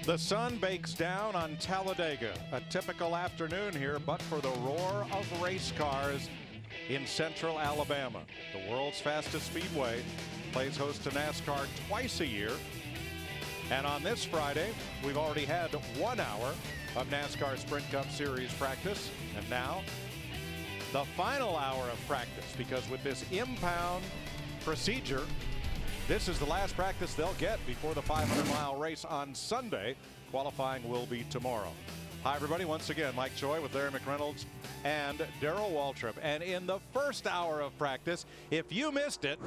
The sun bakes down on Talladega, a typical afternoon here, but for the roar of race cars in central Alabama. The world's fastest speedway plays host to NASCAR twice a year. And on this Friday, we've already had 1 hour of NASCAR Sprint Cup Series practice. And now, the final hour of practice, because with this impound procedure, this is the last practice they'll get before the 500-mile race on Sunday. Qualifying will be tomorrow. Hi, everybody. Once again, Mike Joy with Larry McReynolds and Darrell Waltrip. And in the first hour of practice, if you missed it,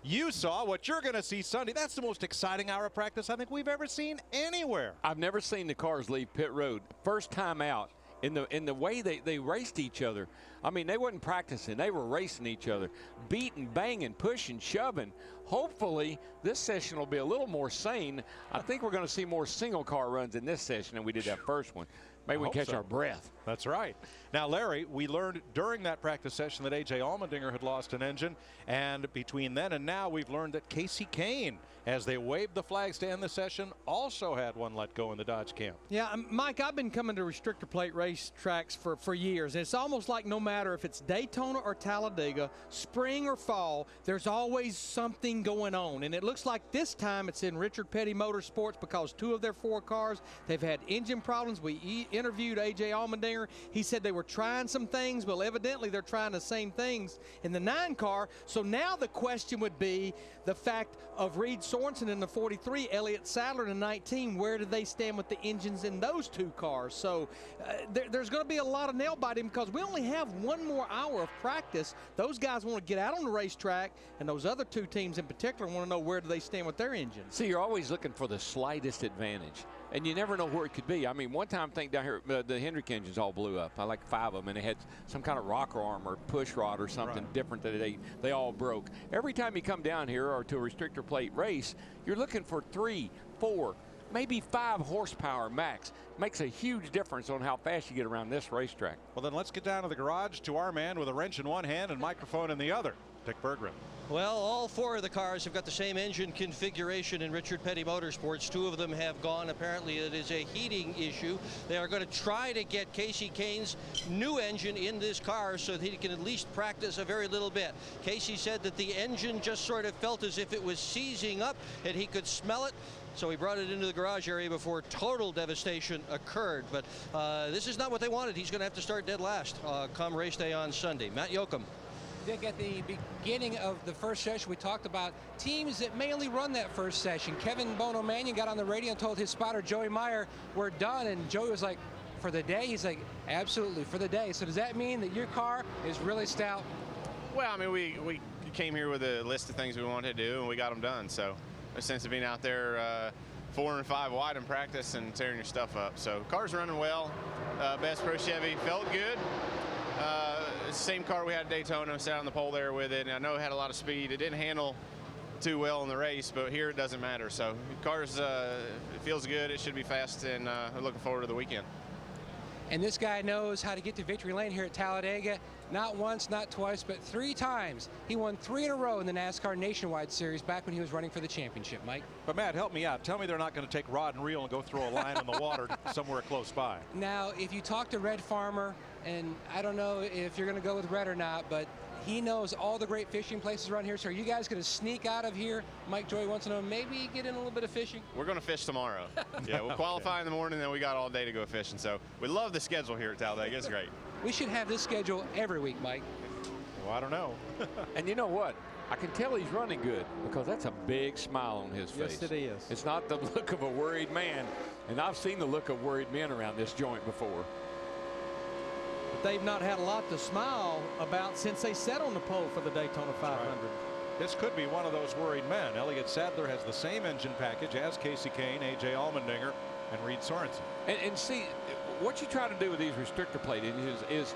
you saw what you're going to see Sunday. That's the most exciting hour of practice I think we've ever seen anywhere. I've never seen the cars leave pit road. First time out. In the way they raced each other. I mean, they wasn't practicing. They were racing each other, beating, banging, pushing, shoving. Hopefully, this session will be a little more sane. I think we're going to see more single car runs in this session than we did that first one. Maybe we catch our breath. That's right. Now, Larry, we learned during that practice session that A.J. Allmendinger had lost an engine. And between then and now, we've learned that Casey Kane, as they waved the flags to end the session, also had one let go in the Dodge camp. Yeah, Mike, I've been coming to restrictor plate race tracks for years. It's almost like no matter if it's Daytona or Talladega, spring or fall, there's always something going on. And it looks like this time it's in Richard Petty Motorsports because 2 of their 4 cars, they've had engine problems. We interviewed A.J. Allmendinger. He said they were trying some things. Well, evidently they're trying the same things in the 9 car. So now the question would be the fact of Reed Sorensen in the 43, Elliott Sadler in the 19. Where do they stand with the engines in those 2 cars? So there's going to be a lot of nail biting because we only have 1 more hour of practice. Those guys want to get out on the racetrack, and those other 2 teams in particular want to know where do they stand with their engines. See, you're always looking for the slightest advantage, and you never know where it could be. I mean, one time, I think down here, the Hendrick engines all blew up. I like 5 of them, and they had some kind of rocker arm or push rod or something different that they all broke. Every time you come down here or to a restrictor plate race, you're looking for 3, 4, maybe 5 horsepower max. Makes a huge difference on how fast you get around this racetrack. Well, then let's get down to the garage to our man with a wrench in one hand and microphone in the other, Dick Berggren. Well, all 4 of the cars have got the same engine configuration in Richard Petty Motorsports. 2 of them have gone. Apparently, it is a heating issue. They are going to try to get Casey Kane's new engine in this car so that he can at least practice a very little bit. Casey said that the engine just sort of felt as if it was seizing up and he could smell it. So he brought it into the garage area before total devastation occurred. But this is not what they wanted. He's going to have to start dead last come race day on Sunday. Matt Yoakum. Dick, at the beginning of the first session, we talked about teams that may only run that first session. Kevin Bono Mannion got on the radio and told his spotter, Joey Meyer, we're done. And Joey was like, for the day? He's like, absolutely, for the day. So does that mean that your car is really stout? Well, I mean, we came here with a list of things we wanted to do, and we got them done. So no sense of being out there 4 and 5 wide in practice and tearing your stuff up. So car's running well. Best Pro Chevy felt good. Same car we had at Daytona, sat on the pole there with it, and I know it had a lot of speed. It didn't handle too well in the race, but here it doesn't matter. So car's it feels good. It should be fast, and we're looking forward to the weekend. And this guy knows how to get to victory lane here at Talladega. Not once, not twice, but 3 times. He won 3 in a row in the NASCAR Nationwide Series back when he was running for the championship, Mike. But, Matt, help me out. Tell me they're not going to take rod and reel and go throw a line in the water somewhere close by. Now, if you talk to Red Farmer, and I don't know if you're going to go with Red or not, but he knows all the great fishing places around here. So are you guys going to sneak out of here? Mike Joy wants to know, maybe get in a little bit of fishing? We're going to fish tomorrow. Yeah, we'll qualify in the morning, then we got all day to go fishing. So we love the schedule here at Talladega. It's great. We should have this schedule every week, Mike. Well, I don't know. And you know what? I can tell he's running good because that's a big smile on his face. Yes, it is. It's not the look of a worried man. And I've seen the look of worried men around this joint before. But they've not had a lot to smile about since they sat on the pole for the Daytona 500. Right. This could be one of those worried men. Elliott Sadler has the same engine package as Casey Kane, A.J. Allmendinger, and Reed Sorensen. And see, what you try to do with these restrictor plate engines is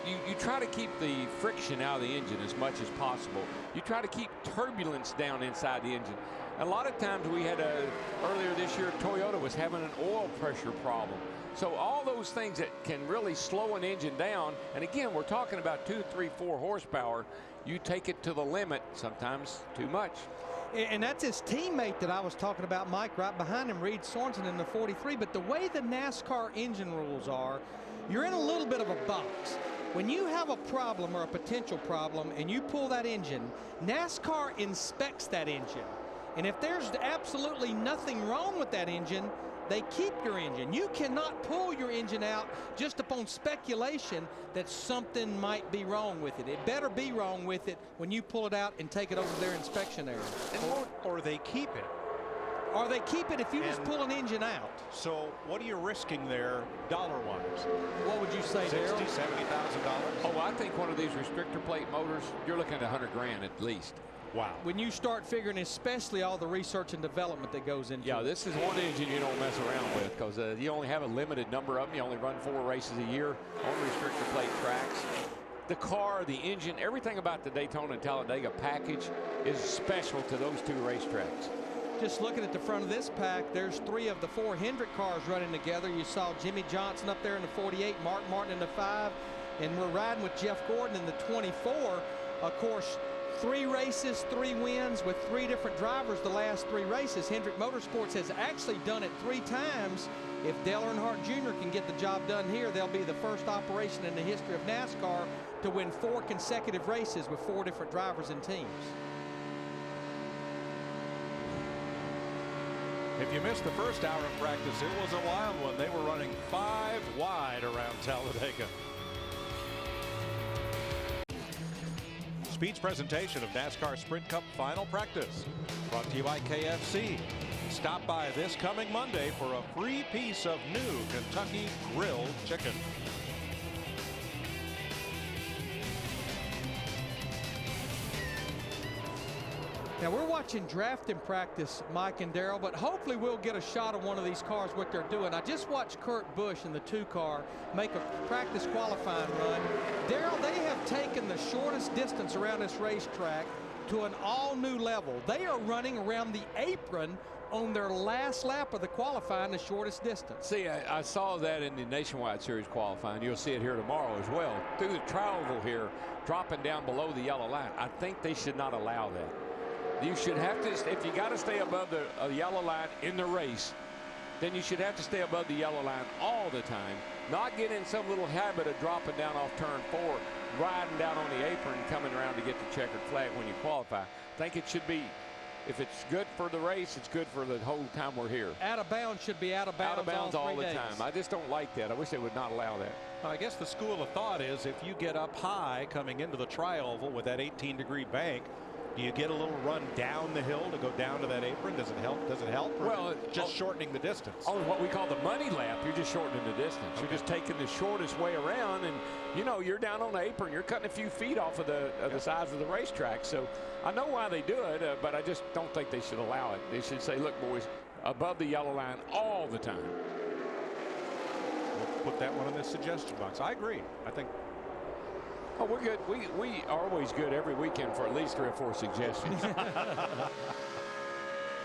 you try to keep the friction out of the engine as much as possible. You try to keep turbulence down inside the engine. A lot of times we had earlier this year, Toyota was having an oil pressure problem. So all those things that can really slow an engine down, and again, we're talking about 2, 3, 4 horsepower, you take it to the limit, sometimes too much. And that's his teammate that I was talking about, Mike, right behind him, Reed Sorensen in the 43. But the way the NASCAR engine rules are, you're in a little bit of a box. When you have a problem or a potential problem and you pull that engine, NASCAR inspects that engine. And if there's absolutely nothing wrong with that engine, they keep your engine. You cannot pull your engine out just upon speculation that something might be wrong with it. It better be wrong with it when you pull it out and take it over their inspection area. Or they keep it. Or they keep it if you just pull an engine out. So what are you risking there dollar-wise? What would you say, $60,000, Darrell? $70,000? Oh, I think one of these restrictor plate motors, you're looking at $100,000 at least. Wow. When you start figuring especially all the research and development that goes into it. This is one engine you don't mess around with because you only have a limited number of them. You only run 4 races a year on restrictor plate tracks. The car, the engine, everything about the Daytona and Talladega package is special to those 2 racetracks. Just looking at the front of this pack, there's 3 of the 4 Hendrick cars running together. You saw Jimmy Johnson up there in the 48, Mark Martin in the 5, and we're riding with Jeff Gordon in the 24. Of course, 3 races, 3 wins with 3 different drivers the last 3 races. Hendrick Motorsports has actually done it 3 times. If Dale Earnhardt Jr. can get the job done here, they'll be the first operation in the history of NASCAR to win 4 consecutive races with 4 different drivers and teams. If you missed the first hour of practice, it was a wild one. They were running 5 wide around Talladega. Speed's presentation of NASCAR Sprint Cup Final Practice brought to you by KFC. Stop by this coming Monday for a free piece of new Kentucky grilled chicken. Now we're watching drafting practice, Mike and Darrell, but hopefully we'll get a shot of one of these cars, what they're doing. I just watched Kurt Busch in the 2 car make a practice qualifying run. Darrell, they have taken the shortest distance around this racetrack to an all new level. They are running around the apron on their last lap of the qualifying, the shortest distance. See, I saw that in the Nationwide Series qualifying. You'll see it here tomorrow as well. Through the tri-oval here, dropping down below the yellow line. I think they should not allow that. You should have to, if you got to stay above the yellow line in the race, then you should have to stay above the yellow line all the time, not get in some little habit of dropping down off turn 4, riding down on the apron, coming around to get the checkered flag when you qualify. I think it should be, if it's good for the race, it's good for the whole time we're here. Out of bounds should be out of bounds all the days. time. I just don't like that. I wish they would not allow that. I guess the school of thought is if you get up high coming into the tri-oval with that 18-degree bank, do you get a little run down the hill to go down to that apron? Does it help? Does it help? Or Well, just shortening the distance. On what we call the money lap, you're just shortening the distance. Okay. You're just taking the shortest way around, and you know you're down on the apron. You're cutting a few feet off of the sides of the racetrack. So I know why they do it, but I just don't think they should allow it. They should say, "Look, boys, above the yellow line all the time." We'll put that one in the suggestion box. I agree. I think. Oh, we're good. We are always good every weekend for at least 3 or 4 suggestions.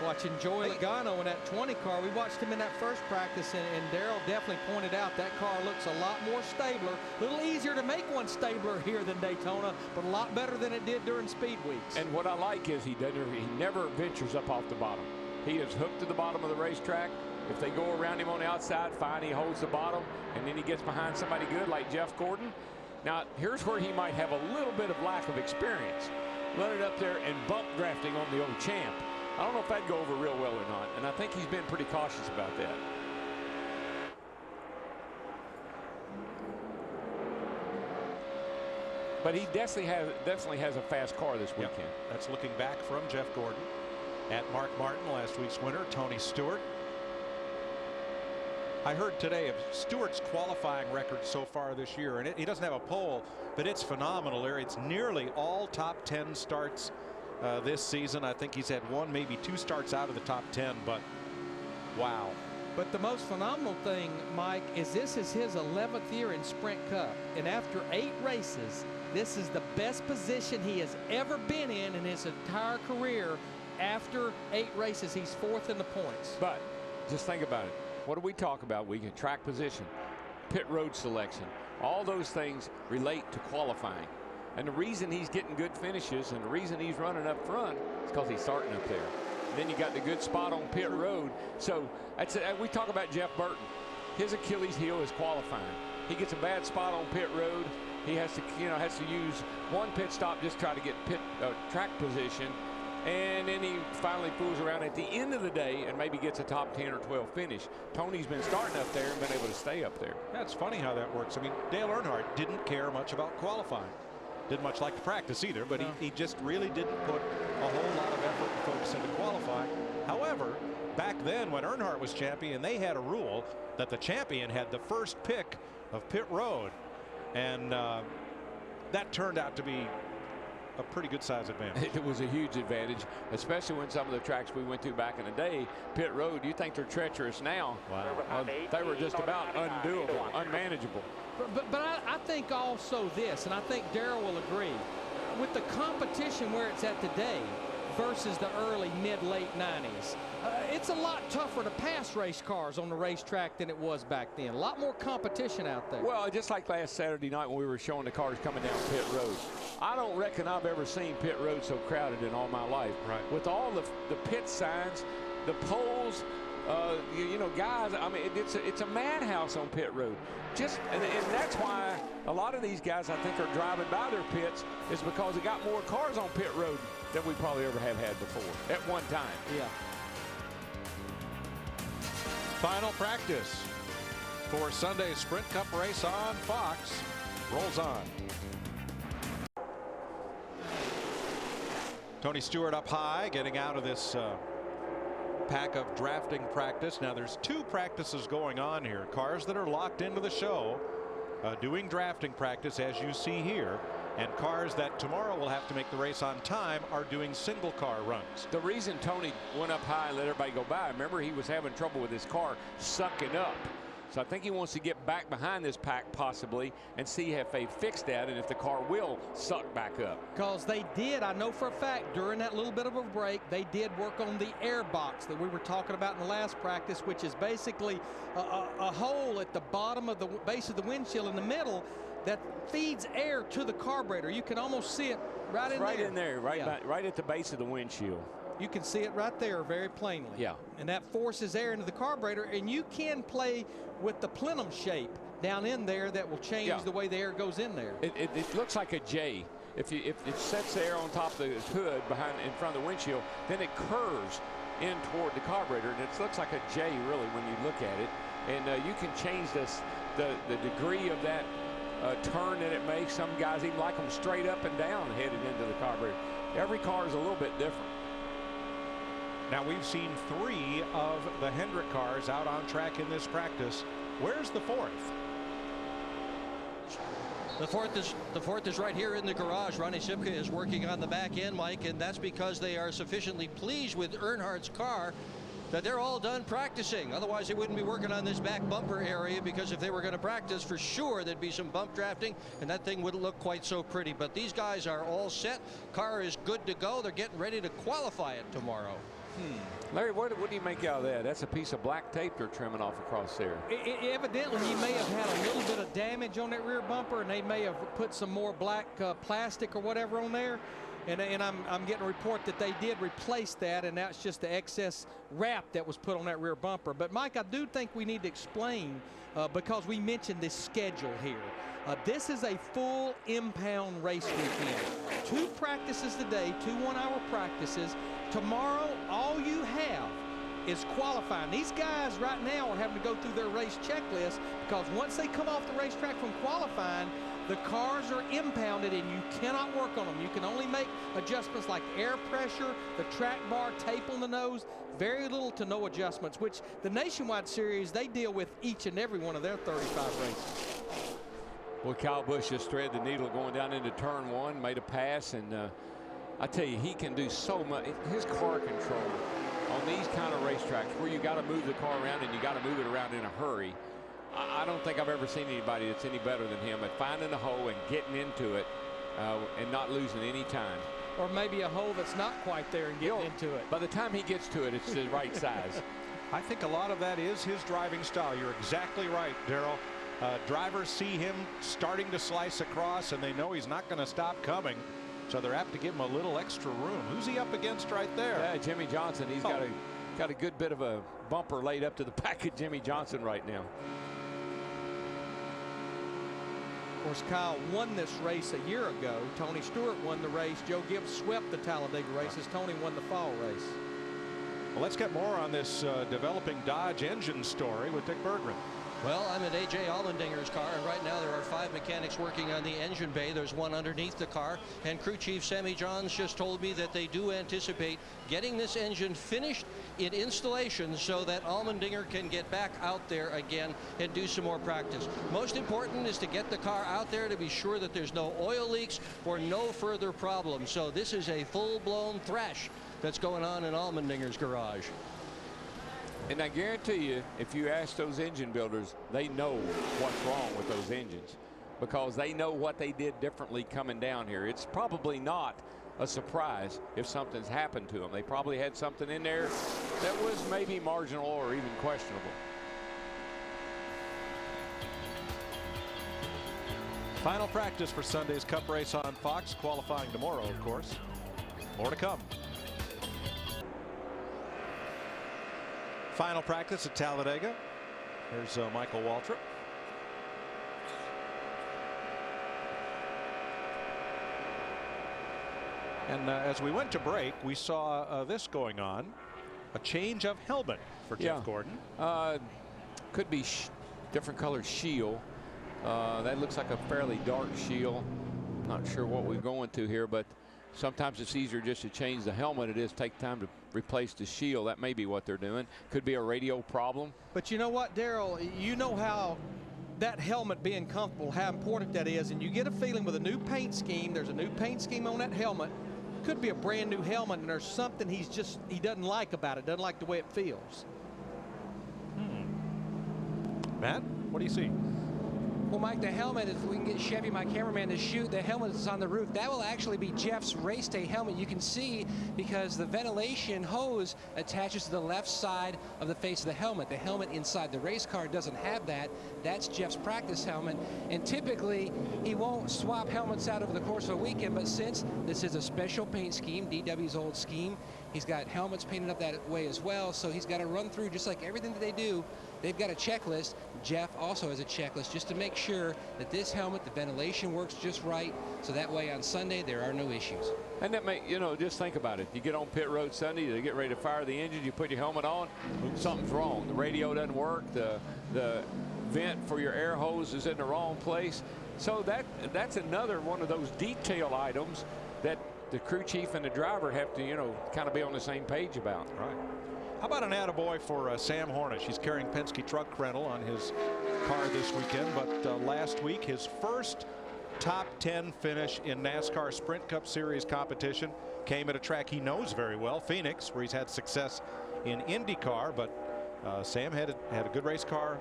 Watching Joey Logano in that 20 car. We watched him in that first practice, and Darrell definitely pointed out that car looks a lot more stabler. A little easier to make one stabler here than Daytona, but a lot better than it did during speed weeks. And what I like is he never ventures up off the bottom. He is hooked to the bottom of the racetrack. If they go around him on the outside, fine, he holds the bottom, and then he gets behind somebody good like Jeff Gordon. Now, here's where he might have a little bit of lack of experience. Running up there and bump drafting on the old champ. I don't know if that'd go over real well or not, and I think he's been pretty cautious about that. But he definitely has a fast car this weekend. Yep. That's looking back from Jeff Gordon at Mark Martin, last week's winner, Tony Stewart. I heard today of Stewart's qualifying record so far this year, and he doesn't have a pole, but it's phenomenal there. It's nearly all top 10 starts this season. I think he's had 1, maybe 2 starts out of the top 10, but wow. But the most phenomenal thing, Mike, is this is his 11th year in Sprint Cup, and after 8 races, this is the best position he has ever been in his entire career. After 8 races, he's 4th in the points. But just think about it. What do we talk about? We can track position, pit road selection. All those things relate to qualifying. And the reason he's getting good finishes and the reason he's running up front is because he's starting up there. And then you got the good spot on pit road. So we talk about Jeff Burton. His Achilles heel is qualifying. He gets a bad spot on pit road. He has to use one pit stop just try to get track position. And then he finally fools around at the end of the day and maybe gets a top 10 or 12 finish. Tony's been starting up there and been able to stay up there. That's funny how that works. I mean, Dale Earnhardt didn't care much about qualifying. Didn't much like the practice either, but he just really didn't put a whole lot of effort and focus into qualifying. However, back then when Earnhardt was champion, they had a rule that the champion had the first pick of pit road. And that turned out to be a pretty good size advantage. It was a huge advantage, especially when some of the tracks we went to back in the day, pit road, you think they're treacherous now. Wow. They were just about undoable, unmanageable. But I think also this, and I think Darrell will agree, with the competition where it's at today versus the early, mid-late 90s, it's a lot tougher to pass race cars on the racetrack than it was back then. A lot more competition out there. Well, just like last Saturday night when we were showing the cars coming down pit road. I don't reckon I've ever seen pit road so crowded in all my life. Right. With all the pit signs, the poles, guys, I mean, it's a madhouse on pit road. And that's why a lot of these guys, I think, are driving by their pits is because they got more cars on pit road than we probably ever have had before at one time. Yeah. Final practice for Sunday's Sprint Cup race on Fox rolls on. Tony Stewart up high, getting out of this pack of drafting practice. Now there's two practices going on here. Cars that are locked into the show doing drafting practice, as you see here, and cars that tomorrow will have to make the race on time are doing single car runs. The reason Tony went up high and let everybody go by, remember he was having trouble with his car sucking up. So I think he wants to get back behind this pack possibly and see if they fix that and if the car will suck back up. Because they did, I know for a fact, during that little bit of a break, they did work on the air box that we were talking about in the last practice, which is basically a hole at the bottom of the base of the windshield in the middle that feeds air to the carburetor. You can almost see it right in there. Right in there, right at the base of the windshield. You can see it right there very plainly. Yeah. And that forces air into the carburetor, and you can play with the plenum shape down in there that will change the way the air goes in there. It looks like a J. If it sets the air on top of the hood in front of the windshield, then it curves in toward the carburetor, and it looks like a J really when you look at it. And you can change the degree of that turn that it makes. Some guys even like them straight up and down headed into the carburetor. Every car is a little bit different. Now we've seen 3 of the Hendrick cars out on track in this practice. Where's the 4th? The fourth is right here in the garage. Ronnie Sipka is working on the back end, Mike, and that's because they are sufficiently pleased with Earnhardt's car that they're all done practicing. Otherwise, they wouldn't be working on this back bumper area, because if they were going to practice, for sure there'd be some bump drafting, and that thing wouldn't look quite so pretty. But these guys are all set. Car is good to go. They're getting ready to qualify it tomorrow. Larry, what do you make out of that? That's a piece of black tape they're trimming off across there. Evidently, you may have had a little bit of damage on that rear bumper, and they may have put some more black plastic or whatever on there. And I'm getting a report that they did replace that, and that's just the excess wrap that was put on that rear bumper. But, Mike, I do think we need to explain, because we mentioned this schedule here. This is a full impound race weekend. 2 practices today, 2 one-hour practices. Tomorrow, all you have is qualifying. These guys right now are having to go through their race checklist, because once they come off the racetrack from qualifying, the cars are impounded and you cannot work on them. You can only make adjustments like air pressure, the track bar, tape on the nose, very little to no adjustments, which the Nationwide Series, they deal with each and every one of their 35 races. Well, Kyle Busch just threaded the needle going down into turn 1, made a pass, and I tell you, he can do so much. His car control on these kind of racetracks where you got to move the car around and you got to move it around in a hurry. I don't think I've ever seen anybody that's any better than him at finding a hole and getting into it and not losing any time. Or maybe a hole that's not quite there and getting into it. By the time he gets to it, it's the right size. I think a lot of that is his driving style. You're exactly right, Darrell. Drivers see him starting to slice across, and they know he's not going to stop coming. So they're apt to give him a little extra room. Who's he up against right there? Yeah, Jimmy Johnson. He's got a good bit of a bumper laid up to the back of Jimmy Johnson right now. Of course, Kyle won this race a year ago. Tony Stewart won the race. Joe Gibbs swept the Talladega races. Tony won the fall race. Well, let's get more on this developing Dodge engine story with Dick Berggren. Well, I'm at A.J. Allmendinger's car, and right now there are 5 mechanics working on the engine bay. There's one underneath the car, and crew chief Sammy Johns just told me that they do anticipate getting this engine finished in installation so that Allmendinger can get back out there again and do some more practice. Most important is to get the car out there to be sure that there's no oil leaks or no further problems. So this is a full-blown thrash that's going on in Allmendinger's garage. And I guarantee you, if you ask those engine builders, they know what's wrong with those engines because they know what they did differently coming down here. It's probably not a surprise if something's happened to them. They probably had something in there that was maybe marginal or even questionable. Final practice for Sunday's Cup race on Fox, qualifying tomorrow, of course. More to come. Final practice at Talladega. Here's Michael Waltrip. And as we went to break, we saw this going on. A change of helmet for Jeff Gordon. Could be different colored shield. That looks like a fairly dark shield. Not sure what we're going to here, but sometimes it's easier just to change the helmet. It is take time to replace the shield. That may be what they're doing. Could be a radio problem. But you know what, Darrell, you know how that helmet being comfortable, how important that is, and you get a feeling with a new paint scheme, there's a new paint scheme on that helmet. Could be a brand new helmet, and there's something he doesn't like about it, doesn't like the way it feels. Matt, what do you see? Well, Mike, the helmet, if we can get Chevy, my cameraman, to shoot, the helmet that's on the roof, that will actually be Jeff's race day helmet. You can see because the ventilation hose attaches to the left side of the face of the helmet. The helmet inside the race car doesn't have that. That's Jeff's practice helmet. And typically, he won't swap helmets out over the course of a weekend, but since this is a special paint scheme, DW's old scheme, he's got helmets painted up that way as well, so he's got to run through just like everything that they do. They've got a checklist. Jeff also has a checklist just to make sure that this helmet, the ventilation works just right, so that way on Sunday there are no issues. And that may, you know, just think about it. You get on pit road Sunday, they get ready to fire the engine, you put your helmet on, something's wrong. The radio doesn't work, the vent for your air hose is in the wrong place. So that's another one of those detail items that the crew chief and the driver have to, you know, kind of be on the same page about. Right. How about an attaboy for Sam Hornish? He's carrying Penske truck rental on his car this weekend, but last week his first top 10 finish in NASCAR Sprint Cup Series competition came at a track he knows very well, Phoenix, where he's had success in IndyCar. But Sam had a good race car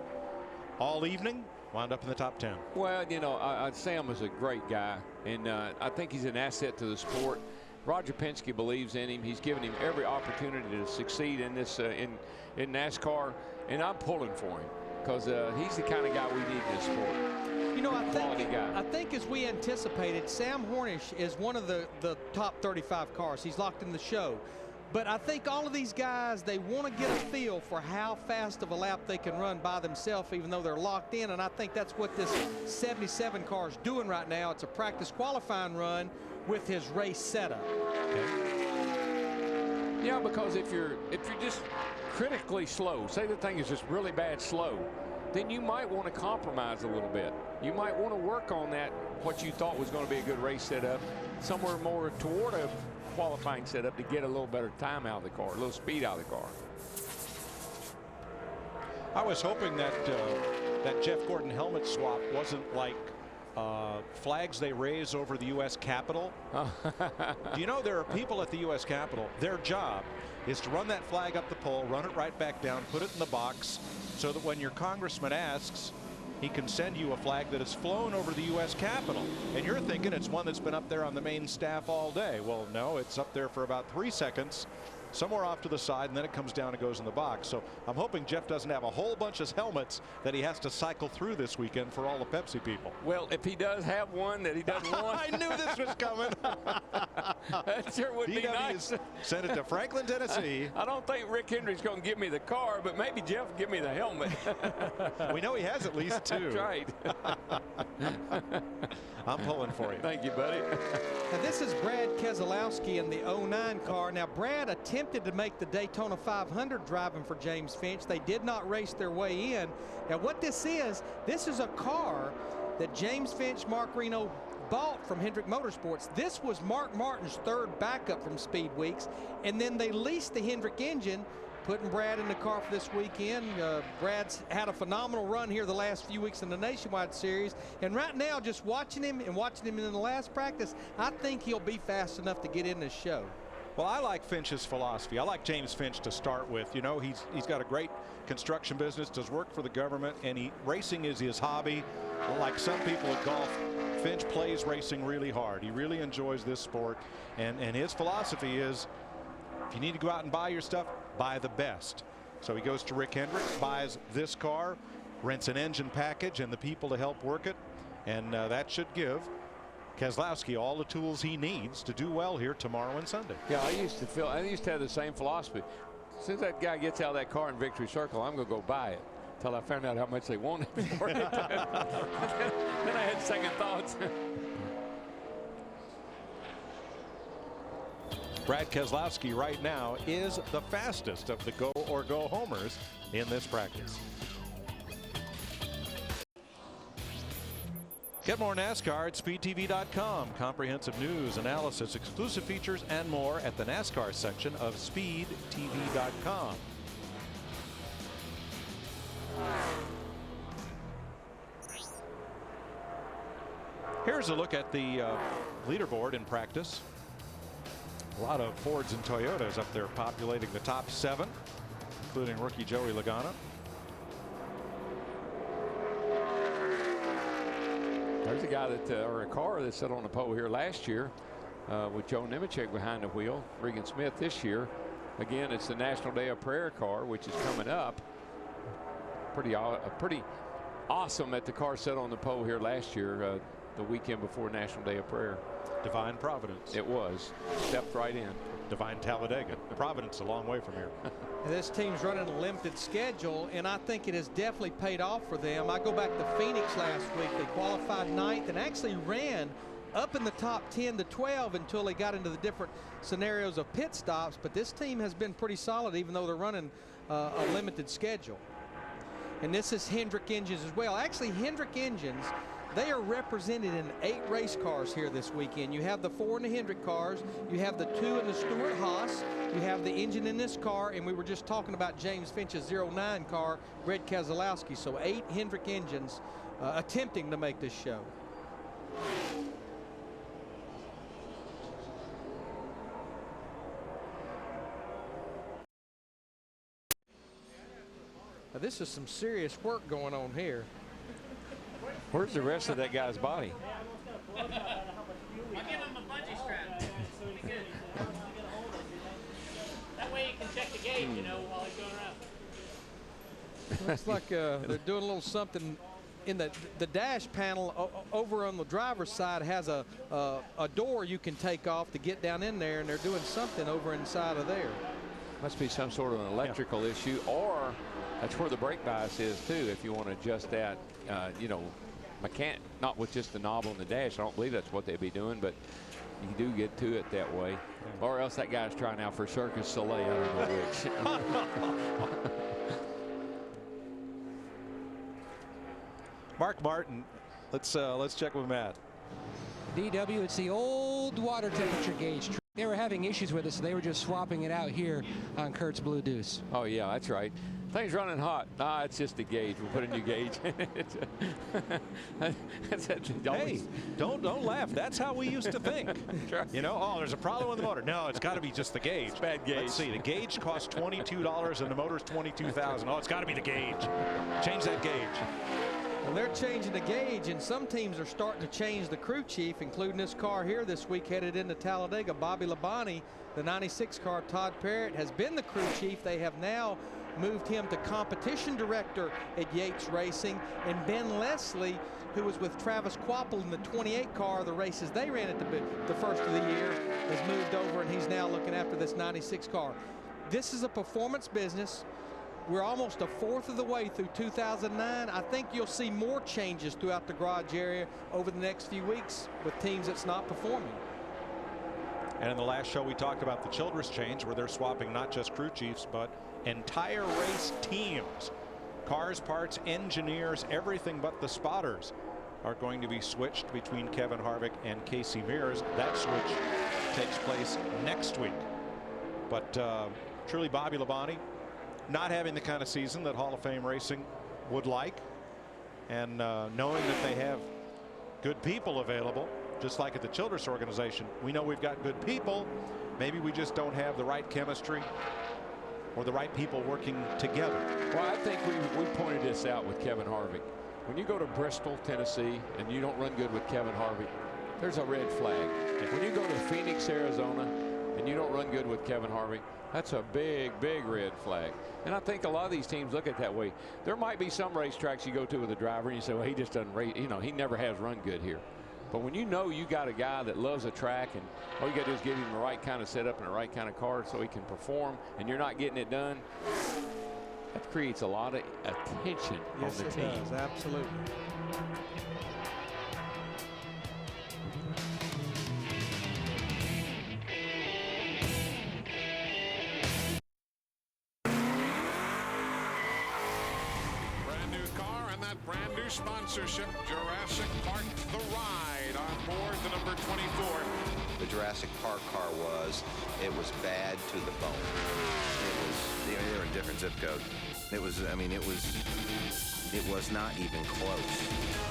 all evening, wound up in the top 10. Well, you know, Sam is a great guy, and I think he's an asset to the sport. Roger Penske believes in him. He's given him every opportunity to succeed in this in NASCAR, and I'm pulling for him because he's the kind of guy we need in this sport. You know, I think as we anticipated, Sam Hornish is one of the top 35 cars. He's locked in the show. But I think all of these guys, they want to get a feel for how fast of a lap they can run by themselves, even though they're locked in. And I think that's what this 77 car is doing right now. It's a practice qualifying run with his race setup. Yeah, because if you're just critically slow, say the thing is just really bad slow, then you might want to compromise a little bit. You might want to work on that, what you thought was going to be a good race setup, somewhere more toward a qualifying setup to get a little better time out of the car, a little speed out of the car. I was hoping that that Jeff Gordon helmet swap wasn't like flags they raise over the U.S. Capitol. Do you know there are people at the U.S. Capitol, their job is to run that flag up the pole, run it right back down, put it in the box, so that when your congressman asks, he can send you a flag that has flown over the U.S. Capitol. And you're thinking it's one that's been up there on the main staff all day. Well, no, it's up there for about 3 seconds somewhere off to the side, and then it comes down and goes in the box. So I'm hoping Jeff doesn't have a whole bunch of helmets that he has to cycle through this weekend for all the Pepsi people. Well, if he does have one that he doesn't want. I knew this was coming. That sure would be nice. Send it to Franklin, Tennessee. I don't think Rick Hendrick's going to give me the car, but maybe Jeff will give me the helmet. We know he has at least 2. That's right. I'm pulling for you. Thank you, buddy. Now this is Brad Keselowski in the 09 car. Now Brad attempted to make the Daytona 500 driving for James Finch. They did not race their way in. Now what this is a car that James Finch, Mark Reno bought from Hendrick Motorsports. This was Mark Martin's 3rd backup from Speed Weeks, and then they leased the Hendrick engine, putting Brad in the car for this weekend. Brad's had a phenomenal run here the last few weeks in the Nationwide Series, and right now just watching him in the last practice, I think he'll be fast enough to get in this show. Well, I like Finch's philosophy. I like James Finch to start with. You know, he's got a great construction business, does work for the government, and racing is his hobby. Like some people at golf, Finch plays racing really hard. He really enjoys this sport, and his philosophy is, if you need to go out and buy your stuff, buy the best. So he goes to Rick Hendrick, buys this car, rents an engine package and the people to help work it, and that should give Keselowski all the tools he needs to do well here tomorrow and Sunday. Yeah, I used to have the same philosophy. As soon as that guy gets out of that car in Victory Circle, I'm going to go buy it. Until I found out how much they wanted for it. Then I had second thoughts. Brad Keselowski right now is the fastest of the go or go homers in this practice. Get more NASCAR at SpeedTV.com. Comprehensive news, analysis, exclusive features, and more at the NASCAR section of SpeedTV.com. Here's a look at the leaderboard in practice. A lot of Fords and Toyotas up there populating the top 7, including rookie Joey Logano. There's a guy or a car that sat on the pole here last year with Joe Nemechek behind the wheel. Regan Smith this year. Again, it's the National Day of Prayer car, which is coming up. Pretty awesome that the car sat on the pole here last year, the weekend before National Day of Prayer. Divine Providence. It was. Stepped right in. Divine Talladega. Providence a long way from here. This team's running a limited schedule, and I think it has definitely paid off for them. I go back to Phoenix last week. They qualified 9th and actually ran up in the top 10 to 12 until they got into the different scenarios of pit stops. But this team has been pretty solid, even though they're running a limited schedule. And this is Hendrick engines as well. Actually, Hendrick engines, they are represented in 8 race cars here this weekend. You have the 4 in the Hendrick cars, you have the 2 in the Stewart-Haas, you have the engine in this car, and we were just talking about James Finch's 09 car, Brad Keselowski. So 8 Hendrick engines attempting to make this show. Now, this is some serious work going on here. Where's the rest of that guy's body? I'll give him a bungee strap. That way you can check the gauge, you know, while he's going around. Looks like they're doing a little something in the dash panel over on the driver's side. Has a door you can take off to get down in there, and they're doing something over inside of there. Must be some sort of an electrical issue, or that's where the brake bias is too, if you want to adjust that, you know, not with just the knob on the dash. I don't believe that's what they'd be doing, but you do get to it that way. Yeah. Or else that guy's trying out for Circus Soleil. I don't know which. Mark Martin, let's check with Matt. DW, it's the old water temperature gauge. They were having issues with it, so they were just swapping it out here on Kurt's Blue Deuce. Oh yeah, that's right. Thing's running hot. It's just a gauge. We'll put a new gauge. Hey, don't laugh. That's how we used to think. Right. You know, oh, there's a problem with the motor. No, it's got to be just the gauge. It's bad gauge. Let's see. The gauge costs $22 and the motor's $22,000. Oh, it's got to be the gauge. Change that gauge. Well, they're changing the gauge, and some teams are starting to change the crew chief, including this car here this week headed into Talladega. Bobby Labonte, the 96 car, Todd Parrott, has been the crew chief. They have now moved him to competition director at Yates Racing, and Ben Leslie, who was with Travis Quapple in the 28 car, the races they ran at the first of the year, has moved over, and he's now looking after this 96 car. This is a performance business. We're almost a fourth of the way through 2009. I think you'll see more changes throughout the garage area over the next few weeks with teams that's not performing. And in the last show, we talked about the Childress change, where they're swapping not just crew chiefs, but entire race teams. Cars, parts, engineers, everything but the spotters are going to be switched between Kevin Harvick and Casey Mears. That switch takes place next week. But truly, Bobby Labonte not having the kind of season that Hall of Fame Racing would like, and knowing that they have good people available, just like at the Childress organization. We know we've got good people. Maybe we just don't have the right chemistry or the right people working together. Well, I think we pointed this out with Kevin Harvick. When you go to Bristol, Tennessee, and you don't run good with Kevin Harvick, there's a red flag. When you go to Phoenix, Arizona, and you don't run good with Kevin Harvick, that's a big, big red flag. And I think a lot of these teams look at it that way. There might be some racetracks you go to with a driver and you say, well, he just doesn't race, you know, he never has run good here. But when you know you got a guy that loves a track, and all you got to do is give him the right kind of setup and the right kind of car so he can perform, and you're not getting it done, that creates a lot of attention on the team. Yes, it does. Absolutely. Brand new sponsorship, Jurassic Park The Ride, on board the number 24. The Jurassic Park car was bad to the bone. They were in a different zip code. It was not even close.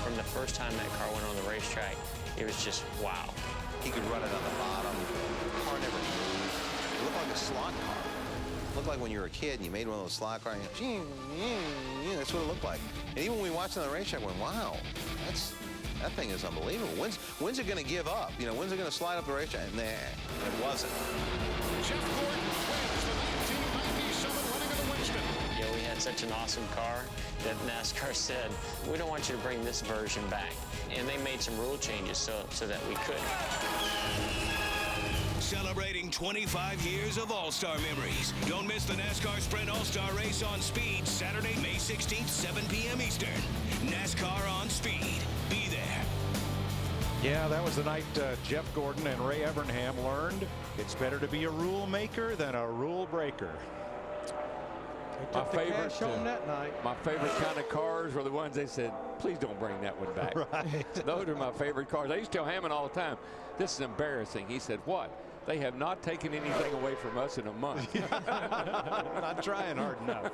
From the first time that car went on the racetrack, it was just wow. He could run it on the bottom. The car never moved. It looked like a slot car. It looked like when you were a kid and you made one of those slot cars. That's what it looked like. And even when we watched it on the racetrack, we went, wow, that thing is unbelievable. When's it going to give up? You know, when's it going to slide up the racetrack? Nah, it wasn't. Jeff Gordon wins the 1997 running of the Winston. You know, we had such an awesome car that NASCAR said, we don't want you to bring this version back. And they made some rule changes so that we could. Celebrating 25 years of All-Star memories. Don't miss the NASCAR Sprint All-Star Race on Speed, Saturday, May 16th, 7 p.m. Eastern. NASCAR on Speed. Be there. Yeah, that was the night Jeff Gordon and Ray Evernham learned it's better to be a rule maker than a rule breaker. They took the cash home that night. My favorite kind of cars were the ones they said, please don't bring that one back. Right. Those are my favorite cars. I used to tell Hammond all the time, this is embarrassing. He said, what? They have not taken anything away from us in a month. Not trying hard enough.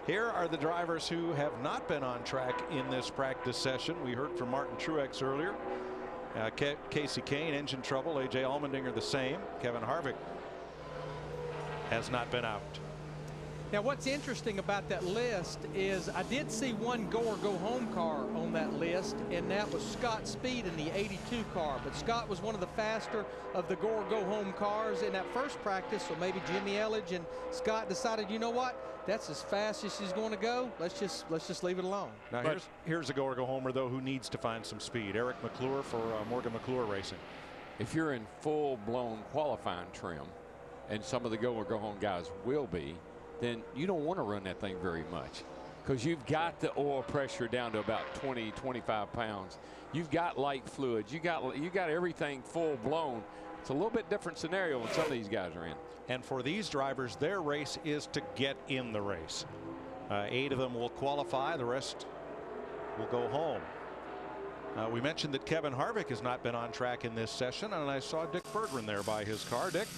Here are the drivers who have not been on track in this practice session. We heard from Martin Truex earlier. Casey Kane, engine trouble. A.J. Allmendinger the same. Kevin Harvick has not been out. Now, what's interesting about that list is I did see one go or go home car on that list, and that was Scott Speed in the 82 car. But Scott was one of the faster of the go or go home cars in that first practice, so maybe Jimmy Elledge and Scott decided, you know what, that's as fast as she's going to go. Let's just leave it alone. Now here's a go or go homer though who needs to find some speed. Eric McClure for Morgan McClure Racing. If you're in full-blown qualifying trim, and some of the go or go home guys will be, then you don't want to run that thing very much, because you've got the oil pressure down to about 20-25 pounds. You've got light fluids. You got everything full blown. It's a little bit different scenario when some of these guys are in. And for these drivers, their race is to get in the race. 8 of them will qualify. The rest will go home. We mentioned that Kevin Harvick has not been on track in this session, and I saw Dick Berggren there by his car. Dick?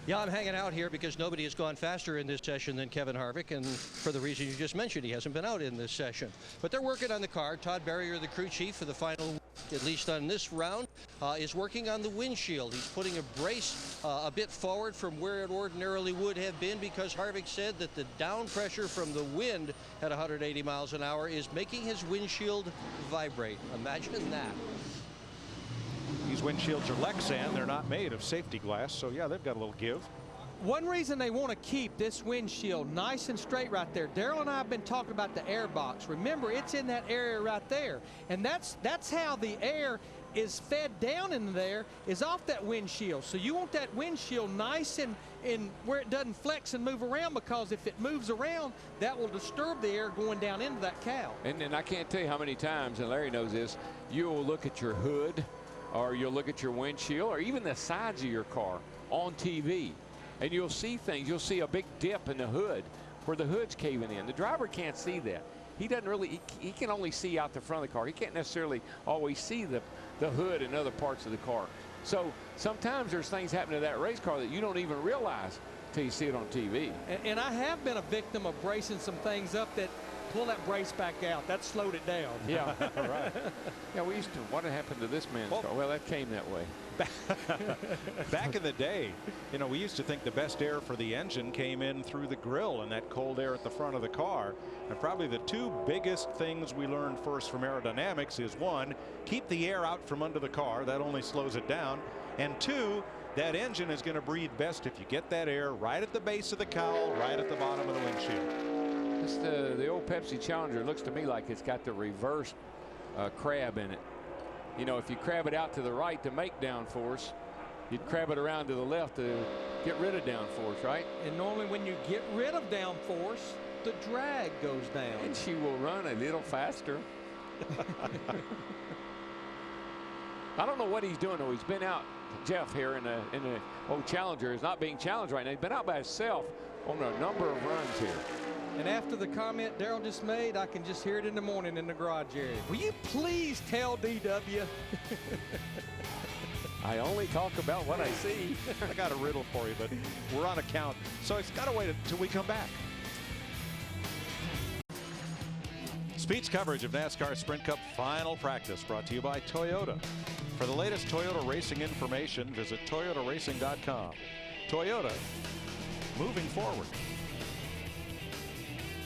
Yeah, I'm hanging out here because nobody has gone faster in this session than Kevin Harvick, and for the reason you just mentioned, he hasn't been out in this session. But they're working on the car. Todd Berrier, the crew chief, for the final at least on this round, is working on the windshield. He's putting a brace a bit forward from where it ordinarily would have been, because Harvick said that the down pressure from the wind at 180 miles an hour is making his windshield vibrate. Imagine that. These windshields are Lexan. They're not made of safety glass, so yeah, they've got a little give. One reason they want to keep this windshield nice and straight right there, Darrell and I have been talking about the air box. Remember, it's in that area right there, and that's how the air is fed down in there, is off that windshield. So you want that windshield nice and where it doesn't flex and move around, because if it moves around, that will disturb the air going down into that cowl. And I can't tell you how many times, and Larry knows this, you'll look at your hood, or you'll look at your windshield, or even the sides of your car on TV, and you'll see things. You'll see a big dip in the hood where the hood's caving in. The driver can't see that. He doesn't really, he can only see out the front of the car. He can't necessarily always see the hood and other parts of the car. So sometimes there's things happening to that race car that you don't even realize until you see it on TV. And I have been a victim of bracing some things up that pull that brace back out. That slowed it down. Yeah, right. Yeah, we used to, what happened to this man's car? Well, that came that way. Back in the day, you know, we used to think the best air for the engine came in through the grill and that cold air at the front of the car. And probably the two biggest things we learned first from aerodynamics is, one, keep the air out from under the car. That only slows it down. And two, that engine is going to breathe best if you get that air right at the base of the cowl, right at the bottom of the windshield. The old Pepsi Challenger looks to me like it's got the reverse crab in it. You know, if you crab it out to the right to make downforce, you'd crab it around to the left to get rid of downforce, right? And normally when you get rid of downforce, the drag goes down. And she will run a little faster. I don't know what he's doing, though. He's been out, Jeff, here in the old Challenger is not being challenged right now. He's been out by himself on a number of runs here. And after the comment Darrell just made, I can just hear it in the morning in the garage area. Will you please tell DW? I only talk about what I see. I got a riddle for you, but we're on a count, so it's got to wait until we come back. Speed's coverage of NASCAR Sprint Cup Final Practice brought to you by Toyota. For the latest Toyota racing information, visit toyotaracing.com. Toyota, moving forward.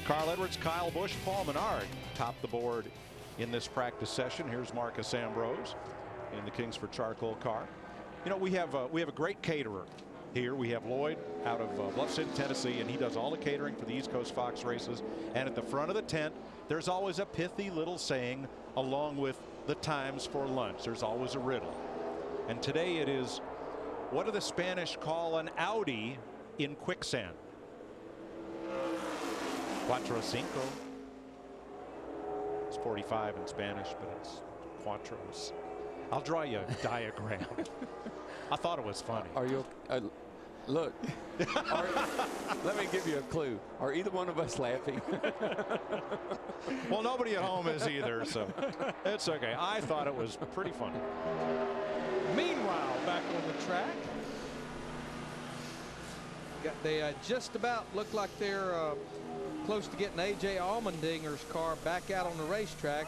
Carl Edwards, Kyle Busch, Paul Menard top the board in this practice session. Here's Marcus Ambrose in the Kingsford charcoal car. You know, we have a great caterer here. We have Lloyd out of Bluff City, Tennessee, and he does all the catering for the East Coast Fox races. And at the front of the tent, there's always a pithy little saying along with the times for lunch. There's always a riddle. And today it is, what do the Spanish call an Audi in quicksand? Cuatro cinco. It's 45 in Spanish, but it's cuatros. I'll draw you a diagram. I thought it was funny. Are you look? Let me give you a clue. Are either one of us laughing? Well, nobody at home is either, so it's okay. I thought it was pretty funny. Meanwhile, back on the track, they just about look like they're close to getting A.J. Allmendinger's car back out on the racetrack.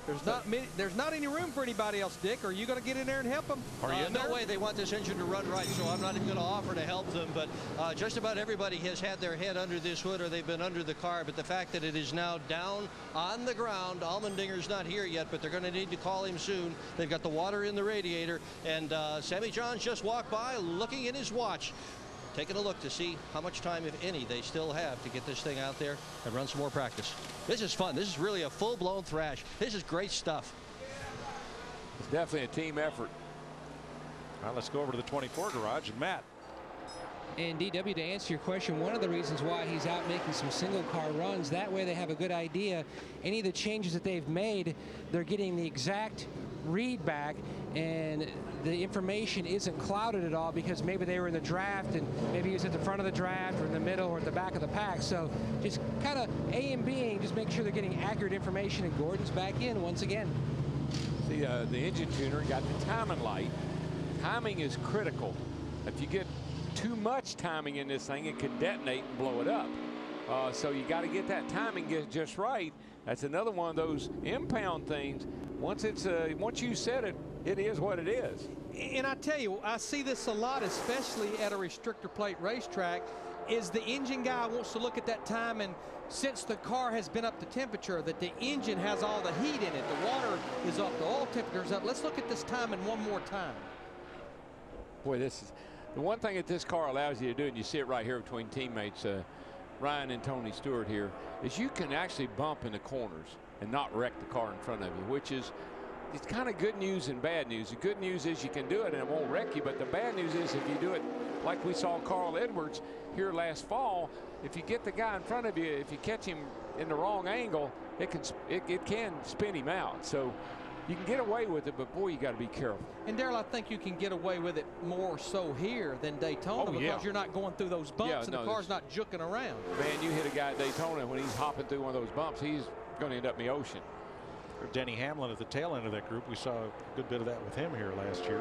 There's not any room for anybody else, Dick. Are you going to get in there and help them? Are you in there? No way. They want this engine to run right, so I'm not even going to offer to help them. But just about everybody has had their head under this hood, or they've been under the car. But the fact that it is now down on the ground, Allmendinger's not here yet, but they're going to need to call him soon. They've got the water in the radiator, and Sammy Johns just walked by looking at his watch, taking a look to see how much time, if any, they still have to get this thing out there and run some more practice. This is fun. This is really a full-blown thrash. This is great stuff. It's definitely a team effort. All right, let's go over to the 24 garage and Matt. And DW, to answer your question, one of the reasons why he's out making some single car runs, that way they have a good idea. Any of the changes that they've made, they're getting the exact read back, and the information isn't clouded at all because maybe they were in the draft and maybe he was at the front of the draft or in the middle or at the back of the pack. So just kind of A and Bing, just make sure they're getting accurate information, and Gordon's back in once again. See, the engine tuner got the timing light. Timing is critical. If you get too much timing in this thing, it could detonate and blow it up. So you got to get that timing just right. That's another one of those impound things. Once you said it, it is what it is. And I tell you, I see this a lot, especially at a restrictor plate racetrack, is the engine guy wants to look at that time, and since the car has been up to temperature, that the engine has all the heat in it, the water is up, the oil temperature's up. Let's look at this time and one more time. Boy, this is the one thing that this car allows you to do, and you see it right here between teammates Ryan and Tony Stewart here, is you can actually bump in the corners and not wreck the car in front of you, which is it's kind of good news and bad news. The good news is you can do it and it won't wreck you, but the bad news is if you do it like we saw Carl Edwards here last fall, if you get the guy in front of you, if you catch him in the wrong angle, it can spin him out. So you can get away with it, but boy, you got to be careful. And Darrell, I think you can get away with it more so here than Daytona because you're not going through those bumps and the car's not juking around. Man, you hit a guy at Daytona when he's hopping through one of those bumps, he's going to end up in the ocean. Denny Hamlin at the tail end of that group. We saw a good bit of that with him here last year.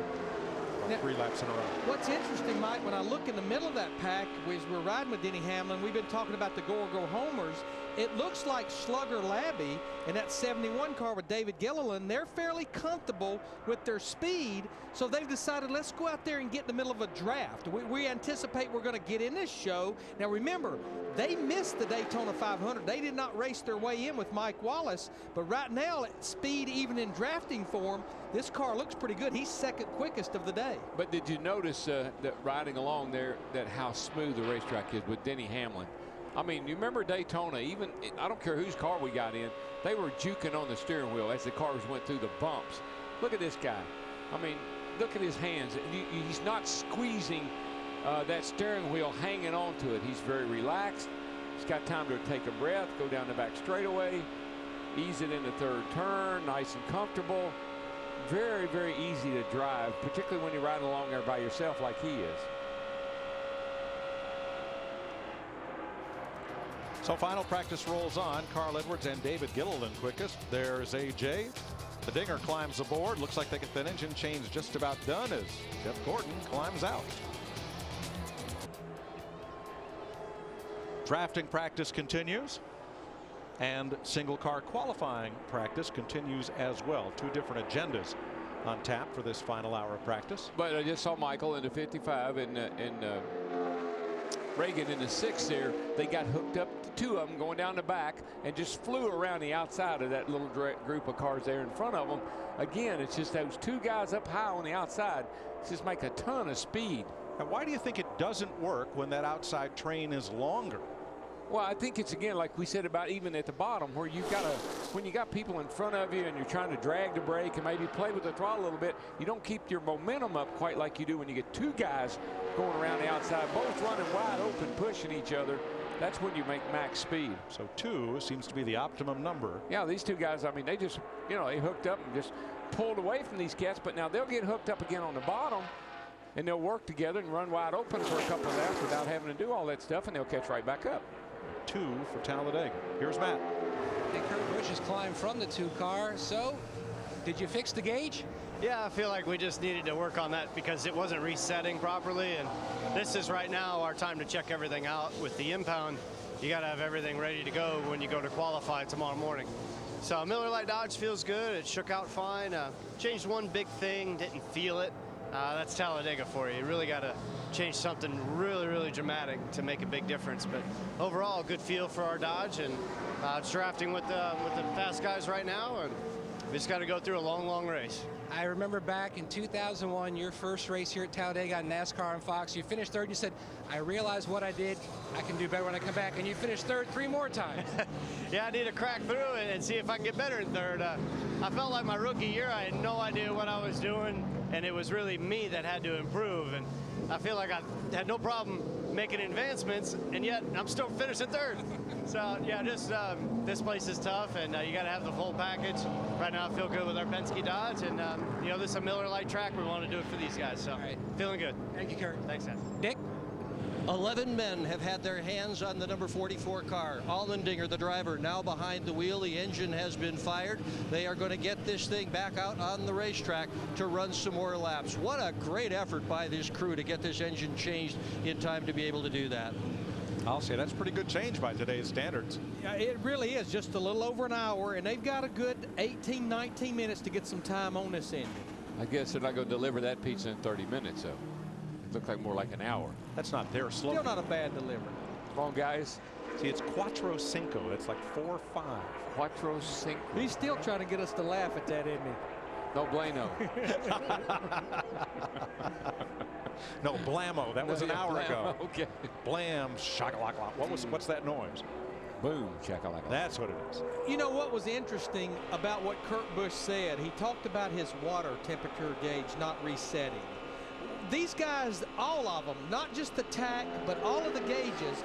Now, 3 laps in a row. What's interesting, Mike, when I look in the middle of that pack, as we're riding with Denny Hamlin, we've been talking about the Go homers. It looks like Slugger Labby and that 71 car with David Gilliland, they're fairly comfortable with their speed, so they've decided let's go out there and get in the middle of a draft. We anticipate we're going to get in this show. Now remember, they missed the Daytona 500. They did not race their way in with Mike Wallace, but right now at speed, even in drafting form, this car looks pretty good. He's second quickest of the day. But did you notice that riding along there, that how smooth the racetrack is with Denny Hamlin? I mean, you remember Daytona, even, I don't care whose car we got in, they were juking on the steering wheel as the cars went through the bumps. Look at this guy. I mean, look at his hands. He's not squeezing that steering wheel, hanging on to it. He's very relaxed. He's got time to take a breath, go down the back straightaway, ease it in the third turn, nice and comfortable. Very, very easy to drive, particularly when you're riding along there by yourself like he is. So final practice rolls on. Carl Edwards and David Gilliland quickest. There's AJ. The Dinger climbs aboard. Looks like they get that engine change just about done as Jeff Gordon climbs out. Drafting practice continues. And single car qualifying practice continues as well. 2 different agendas on tap for this final hour of practice. But I just saw Michael in the 55 and Reagan in the 6 there. They got hooked up, the 2 of them going down the back, and just flew around the outside of that little group of cars there in front of them. Again, it's just those 2 guys up high on the outside just make a ton of speed. Now, why do you think it doesn't work when that outside train is longer? Well, I think it's, again, like we said about even at the bottom, where you've got to, when you got people in front of you and you're trying to drag the brake and maybe play with the throttle a little bit, you don't keep your momentum up quite like you do when you get 2 guys going around the outside, both running wide open, pushing each other. That's when you make max speed. So 2 seems to be the optimum number. Yeah, these 2 guys, I mean, they just, you know, they hooked up and just pulled away from these cats, but now they'll get hooked up again on the bottom and they'll work together and run wide open for a couple of laps without having to do all that stuff, and they'll catch right back up. 2 for Talladega. Here's Matt. I think Kurt Busch has climbed from the 2 car. So, did you fix the gauge? Yeah, I feel like we just needed to work on that because it wasn't resetting properly, and this is right now our time to check everything out. With the impound, you got to have everything ready to go when you go to qualify tomorrow morning. So Miller Lite Dodge feels good. It shook out fine. Changed one big thing, didn't feel it. That's Talladega for you. You really got to change something really, really dramatic to make a big difference. But overall, good feel for our Dodge, and it's drafting with the fast guys right now, and we just got to go through a long, long race. I remember back in 2001, your first race here at Talladega on NASCAR and Fox. You finished 3rd. And you said, "I realized what I did. I can do better when I come back." And you finished 3rd 3 more times. Yeah, I need to crack through and see if I can get better in 3rd. I felt like my rookie year, I had no idea what I was doing, and it was really me that had to improve. And I feel like I had no problem making advancements, and yet I'm still finishing 3rd. So yeah, just this place is tough, and you got to have the full package. Right now, I feel good with our Penske Dodge, and you know, this is a Miller Lite track. We want to do it for these guys, so feeling good. Thank you, Kurt. Thanks, Ed. Dick? 11 men have had their hands on the number 44 car. Allmendinger, the driver, now behind the wheel. The engine has been fired. They are going to get this thing back out on the racetrack to run some more laps. What a great effort by this crew to get this engine changed in time to be able to do that. I'll say that's pretty good change by today's standards. Yeah, it really is. Just a little over an hour, and they've got a good 18, 19 minutes to get some time on this engine. I guess they're not going to deliver that pizza in 30 minutes, though. It looks like more like an hour. That's not their slogan. Still not a bad delivery. Come on, guys. See, it's Quattro Cinco. That's like 4-5. Quattro Cinco. He's still trying to get us to laugh at that, isn't he? No bueno. No, blammo. That was an hour ago. Okay. Blam, shakalaka. What's that noise? Boom, shakalaka. That's what it is. You know what was interesting about what Kurt Busch said? He talked about his water temperature gauge not resetting. These guys, all of them, not just the TAC, but all of the gauges,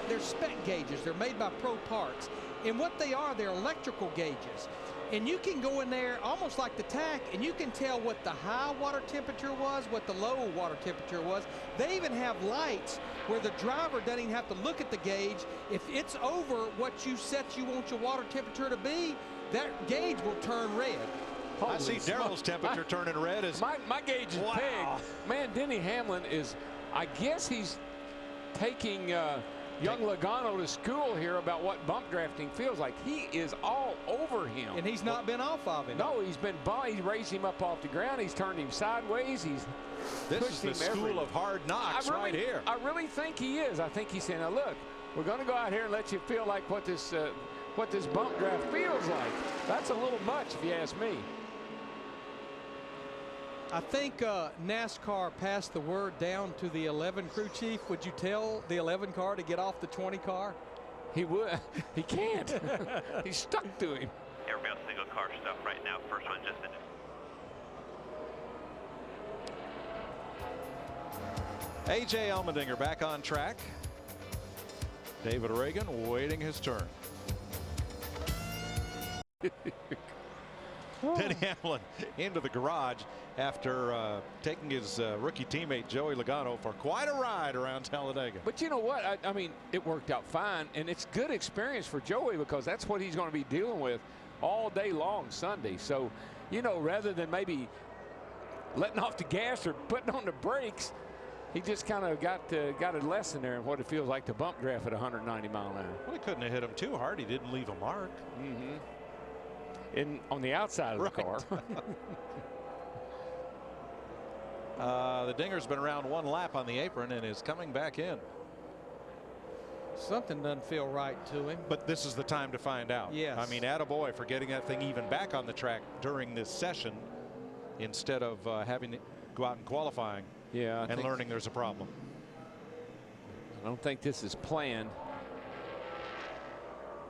they're spec gauges. They're made by Pro Parts. And what they are, they're electrical gauges. And you can go in there almost like the TAC, and you can tell what the high water temperature was, what the low water temperature was. They even have lights where the driver doesn't even have to look at the gauge. If it's over what you set you want your water temperature to be, that gauge will turn red. I see Darrell's temperature turning red. My gauge is pegged. Man, Denny Hamlin is, I guess he's taking young Logano to school here about what bump drafting feels like. He is all over him. And he's not been off of him. No, he's been bumped. He's raised him up off the ground. He's turned him sideways. This is the school of hard knocks right here. I really think he is. I think he's saying, now look, we're going to go out here and let you feel like what this bump draft feels like. That's a little much if you ask me. I think NASCAR passed the word down to the 11 crew chief. Would you tell the 11 car to get off the 20 car? He would. He can't. He's stuck to him. Everybody else single car stuff right now. First one just finished. A.J. Allmendinger back on track. David Reagan waiting his turn. Denny Hamlin into the garage after taking his rookie teammate Joey Logano for quite a ride around Talladega. But you know what? I mean, it worked out fine, and it's good experience for Joey because that's what he's going to be dealing with all day long Sunday. So, you know, rather than maybe letting off the gas or putting on the brakes, he just kind of got a lesson there in what it feels like to bump draft at 190 mile an hour. Well, he couldn't have hit him too hard. He didn't leave a mark. On the outside of the car. The Dinger's been around one lap on the apron and is coming back in. Something doesn't feel right to him. But this is the time to find out. Yes. I mean, attaboy for getting that thing even back on the track during this session instead of having to go out and qualifying and learning there's a problem. I don't think this is planned.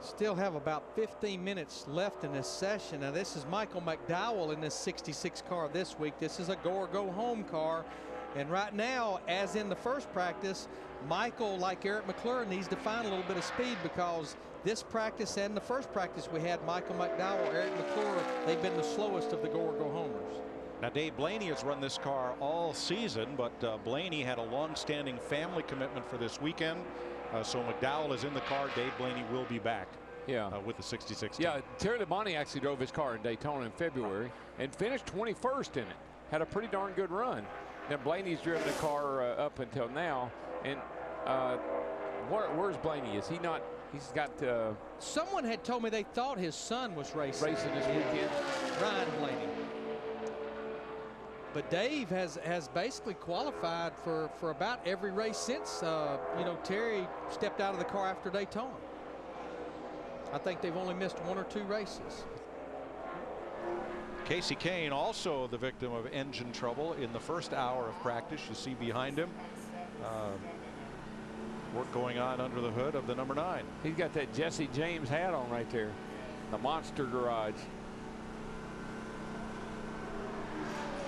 Still have about 15 minutes left in this session. Now this is Michael McDowell in this 66 car this week. This is a go or go home car. And right now, as in the first practice, Michael, like Eric McClure, needs to find a little bit of speed because this practice and the first practice we had Michael McDowell, Eric McClure, they've been the slowest of the go or go homers. Now Dave Blaney has run this car all season, but Blaney had a long-standing family commitment for this weekend. So McDowell is in the car. Dave Blaney will be back with the 66 team. Yeah, Terry Labonte actually drove his car in Daytona in February and finished 21st in it. Had a pretty darn good run. Now Blaney's driven the car up until now. And where's Blaney? Is he not? He's got. Someone had told me they thought his son was racing this weekend. Ryan Blaney. But Dave has basically qualified for about every race since you know, Terry stepped out of the car after Daytona. I think they've only missed 1 or 2 races. Casey Kane also the victim of engine trouble in the first hour of practice. You see behind him work going on under the hood of the number 9. He's got that Jesse James hat on right there. The Monster Garage.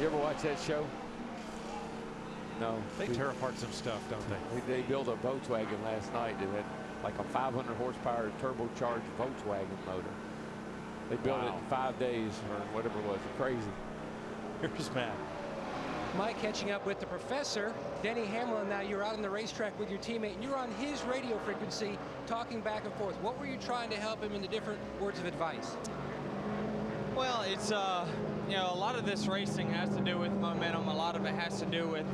You ever watch that show? No. They tear apart some stuff, don't they? They built a Volkswagen last night that had like a 500 horsepower turbocharged Volkswagen motor. They built it in 5 days or whatever it was. Crazy. Here's Matt. Mike catching up with the professor. Denny Hamlin, now you're out on the racetrack with your teammate and you're on his radio frequency talking back and forth. What were you trying to help him in the different words of advice? Well, it's you know, a lot of this racing has to do with momentum. A lot of it has to do with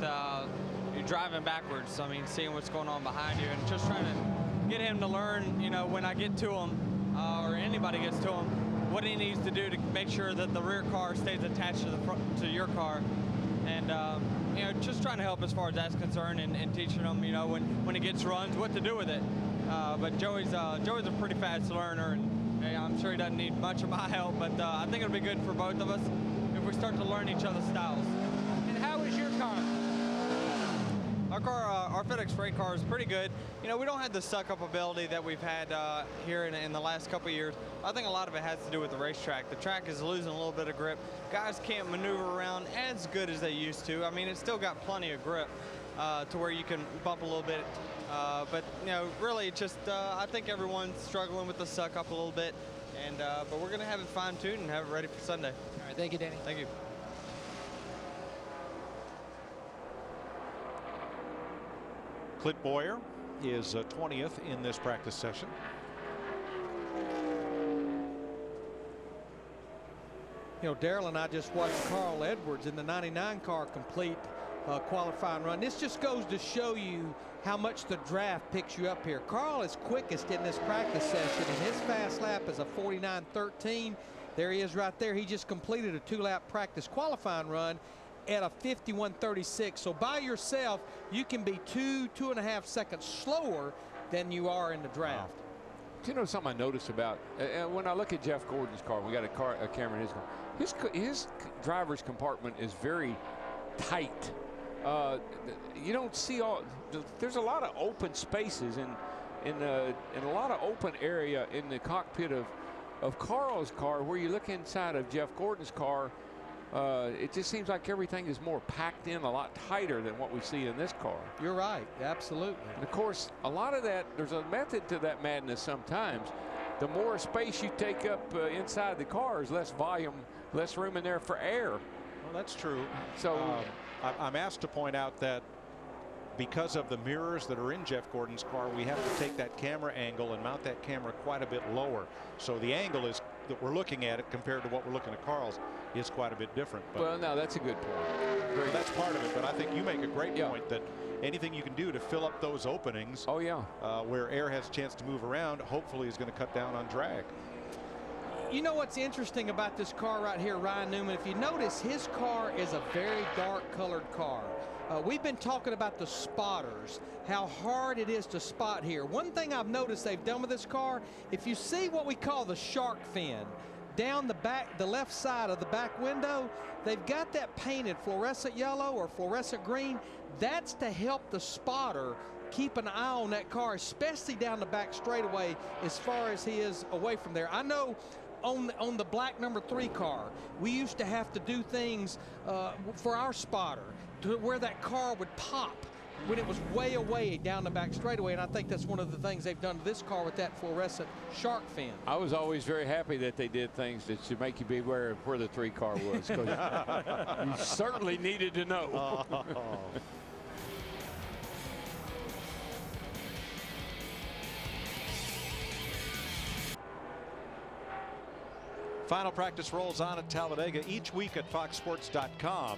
you're driving backwards. I mean, seeing what's going on behind you and just trying to get him to learn, you know, when I get to him or anybody gets to him, what he needs to do to make sure that the rear car stays attached to the front, to your car. And, you know, just trying to help as far as that's concerned and teaching him, you know, when he gets runs, what to do with it. But Joey's a pretty fast learner, and I'm sure he doesn't need much of my help, but I think it'll be good for both of us if we start to learn each other's styles. And how is your car? Our car, our FedEx Freight car is pretty good. You know, we don't have the suck-up ability that we've had here in the last couple of years. I think a lot of it has to do with the racetrack. The track is losing a little bit of grip. Guys can't maneuver around as good as they used to. I mean, it's still got plenty of grip to where you can bump a little bit. But, you know, really just, I think everyone's struggling with the suck-up a little bit. And but we're going to have it fine-tuned and have it ready for Sunday. All right, thank you, Danny. Thank you. Clint Boyer is 20th in this practice session. You know, Darrell and I just watched Carl Edwards in the 99 car complete qualifying run. This just goes to show you how much the draft picks you up here. Carl is quickest in this practice session, and his fast lap is a 49.13. There he is right there. He just completed a 2-lap practice qualifying run at a 51.36. So by yourself, you can be 2.5 seconds slower than you are in the draft. Do you know something I noticed about when I look at Jeff Gordon's car? We got a camera in his car. His driver's compartment is very tight. You don't see all. There's a lot of open spaces in a lot of open area in the cockpit of Carl's car. Where you look inside of Jeff Gordon's car, it just seems like everything is more packed in, a lot tighter than what we see in this car. You're right, absolutely. And of course, a lot of that, there's a method to that madness sometimes. The more space you take up inside the car is less volume, less room in there for air. Well, that's true. So I'm asked to point out that because of the mirrors that are in Jeff Gordon's car, we have to take that camera angle and mount that camera quite a bit lower. So the angle is that we're looking at it compared to what we're looking at Carl's is quite a bit different. But well, no, that's a good point. That's part of it, but I think you make a great point that anything you can do to fill up those openings, where air has a chance to move around, hopefully is going to cut down on drag. You know what's interesting about this car right here, Ryan Newman? If you notice, his car is a very dark colored car. We've been talking about the spotters, how hard it is to spot here. One thing I've noticed they've done with this car, if you see what we call the shark fin down the back, the left side of the back window, they've got that painted fluorescent yellow or fluorescent green. That's to help the spotter keep an eye on that car, especially down the back straightaway as far as he is away from there. I know on the black number 3 car, we used to have to do things for our spotter to where that car would pop when it was way away down the back straightaway, and I think that's one of the things they've done to this car with that fluorescent shark fin. I was always very happy that they did things that should make you be aware of where the 3 car was, because you certainly needed to know. Final practice rolls on at Talladega each week at foxsports.com.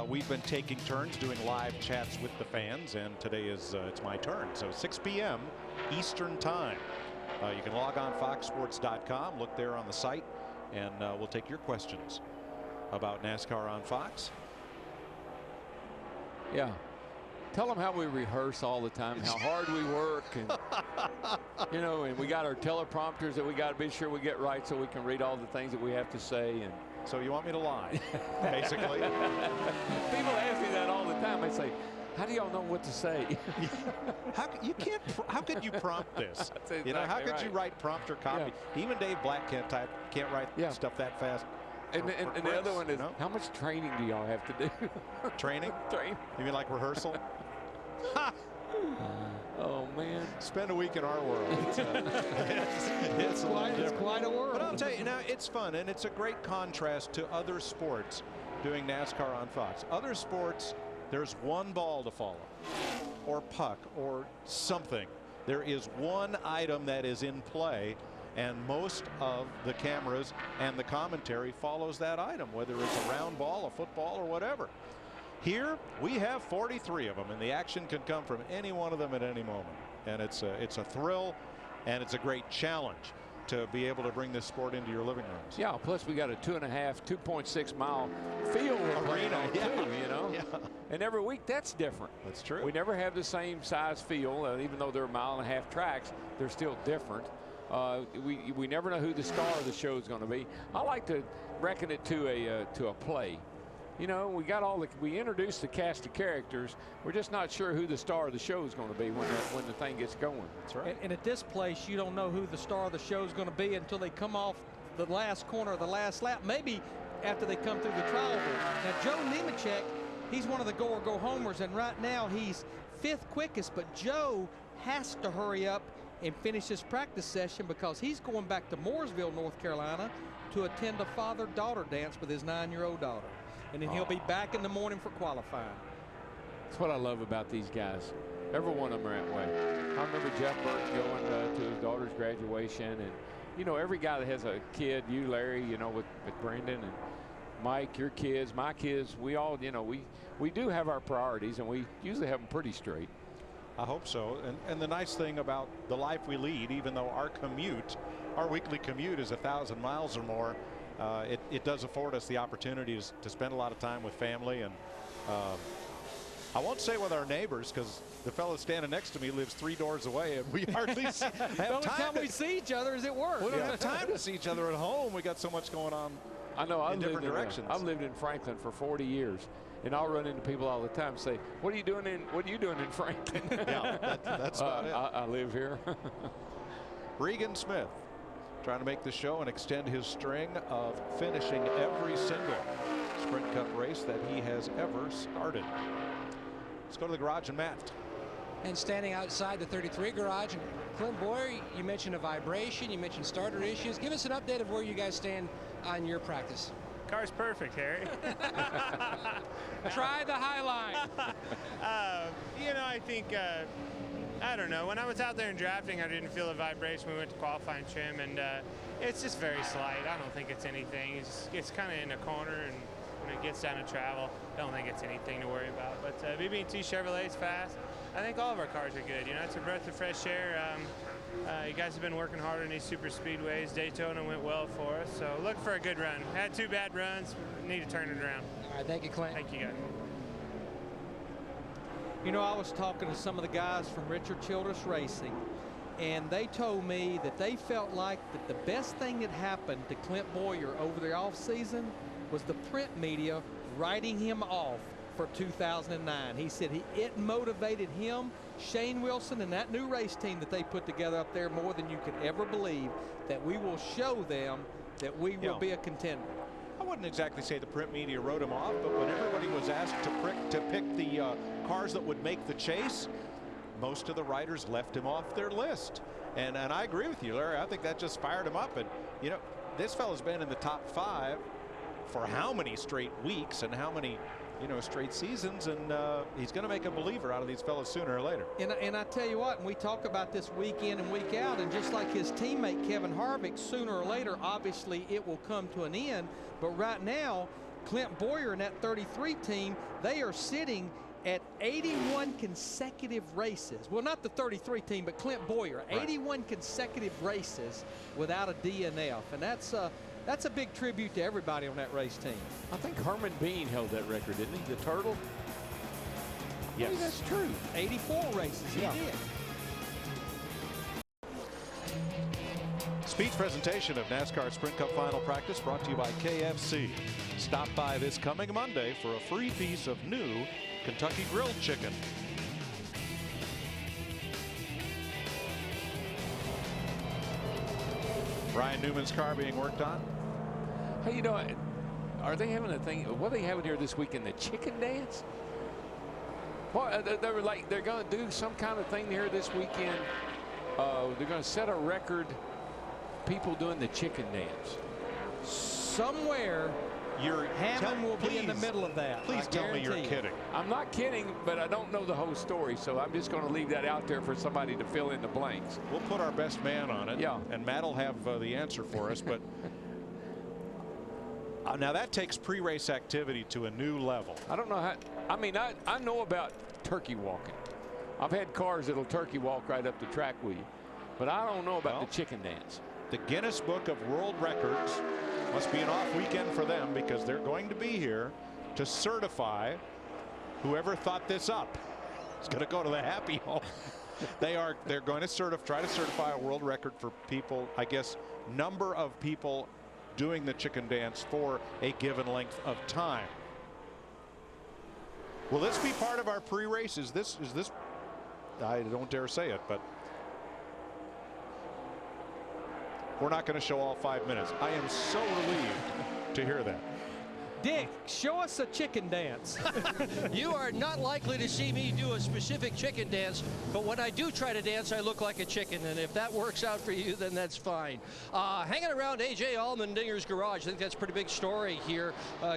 We've been taking turns doing live chats with the fans, and today is it's my turn. So 6 p.m. Eastern time. You can log on foxsports.com, look there on the site, and we'll take your questions about NASCAR on Fox. Yeah. Tell them how we rehearse all the time, how hard we work, and you know, and we got our teleprompters that we got to be sure we get right so we can read all the things that we have to say. And so you want me to lie, basically? People ask me that all the time. I say, "How do y'all know what to say?" How could you prompt this? Exactly, you know, how could you write prompter copy? Yeah. Even Dave Black can't write stuff that fast. And the other one is, how much training do y'all have to do? Training? You mean like rehearsal? Oh man! Spend a week in our world. It's quite a world. But I'll tell you now, it's fun, and it's a great contrast to other sports doing NASCAR on Fox. Other sports, there's one ball to follow, or puck, or something. There is one item that is in play, and most of the cameras and the commentary follows that item, whether it's a round ball, a football, or whatever. Here we have 43 of them, and the action can come from any one of them at any moment. And it's a thrill, and it's a great challenge to be able to bring this sport into your living rooms. Yeah, plus we got a 2.6 mile field arena too, you know. Yeah. And every week that's different. That's true. We never have the same size field, even though they're 1.5 mile tracks, they're still different. We never know who the star of the show is going to be. I like to reckon it to a play. You know, we introduced the cast of characters. We're just not sure who the star of the show is going to be when the thing gets going. That's right. And at this place, you don't know who the star of the show is going to be until they come off the last corner of the last lap. Maybe after they come through the trial room. Now, Joe Nemechek, he's one of the go homers, and right now he's 5th quickest. But Joe has to hurry up and finish his practice session because he's going back to Mooresville, North Carolina, to attend a father-daughter dance with his 9-year-old daughter. And then he'll be back in the morning for qualifying. That's what I love about these guys. Every one of them are that way. I remember Jeff Burke going to his daughter's graduation, and you know, every guy that has a kid, you Larry, you know, with Brendan and Mike, your kids, my kids, we all, you know, we do have our priorities, and we usually have them pretty straight. I hope so. And the nice thing about the life we lead, even though our weekly commute is 1,000 miles or more, it does afford us the opportunities to spend a lot of time with family. And I won't say with our neighbors, because the fellow standing next to me lives 3 doors away, and we hardly have the only time we see each other is at work. We don't have time to see each other at home. We got so much going on. I know. In different directions. I've lived in Franklin for 40 years, and I'll run into people all the time and say, "What are you doing in Franklin?" Yeah, that's about it. I live here. Regan Smith trying to make the show and extend his string of finishing every single Sprint Cup race that he has ever started. Let's go to the garage and Matt. And standing outside the 33 garage, Clint Boyer, you mentioned a vibration, you mentioned starter issues. Give us an update of where you guys stand on your practice. Car's perfect, Harry. Try the high line. You know, I think, I don't know. When I was out there in drafting, I didn't feel a vibration. We went to qualifying trim, and it's just very slight. I don't think it's anything. It's kind of in the corner, and when it gets down to travel, I don't think it's anything to worry about. But BB&T Chevrolet's fast. I think all of our cars are good. You know, it's a breath of fresh air. You guys have been working hard on these super speedways. Daytona went well for us, so look for a good run. Had 2 bad runs. Need to turn it around. All right, thank you, Clint. Thank you, guys. You know, I was talking to some of the guys from Richard Childress Racing, and they told me that they felt like that the best thing that happened to Clint Boyer over the offseason was the print media writing him off for 2009. He said it motivated him, Shane Wilson, and that new race team that they put together up there more than you could ever believe, that we will show them that we will be a contender. I wouldn't exactly say the print media wrote him off, but when everybody was asked to pick the cars that would make the chase, most of the writers left him off their list. And I agree with you, Larry. I think that just fired him up. And, you know, this fellow's been in the top 5 for how many straight weeks and how many, you know, straight seasons, and he's going to make a believer out of these fellas sooner or later. And I tell you what, and we talk about this week in and week out, and just like his teammate Kevin Harvick, sooner or later, obviously it will come to an end. But right now, Clint Boyer and that 33 team, they are sitting at 81 consecutive races. Well, not the 33 team, but Clint Boyer, right. 81 consecutive races without a DNF, and that's a big tribute to everybody on that race team. I think Herman Bean held that record, didn't he? The Turtle? Yes. Hey, that's true. 84 races, he did. Speed's presentation of NASCAR Sprint Cup Final Practice brought to you by KFC. Stop by this coming Monday for a free piece of new Kentucky grilled chicken. Ryan Newman's car being worked on. Hey, you know, are they having a thing? What are they having here this weekend? The chicken dance? Well, they're going to do some kind of thing here this weekend. They're going to set a record. People doing the chicken dance. Somewhere, Hammond will be in the middle of that. Please tell me you're kidding. I'm not kidding, but I don't know the whole story, so I'm just going to leave that out there for somebody to fill in the blanks. We'll put our best man on it. Yeah. And Matt will have the answer for us, but Now that takes pre-race activity to a new level. I don't know how. I mean, I know about turkey walking. I've had cars that'll turkey walk right up the track with you, but I don't know about the chicken dance. The Guinness Book of World Records must be an off weekend for them, because they're going to be here to certify whoever thought this up. It's going to go to the happy home. They're going to try to certify a world record for people, I guess, number of people doing the chicken dance for a given length of time. Will this be part of our pre-race? Is this I don't dare say it, but we're not going to show all 5 minutes. I am so relieved to hear that. Dick, show us a chicken dance. You are not likely to see me do a specific chicken dance, but when I do try to dance, I look like a chicken, and if that works out for you, then that's fine. Hanging around A.J. Allmendinger's garage, I think that's a pretty big story here,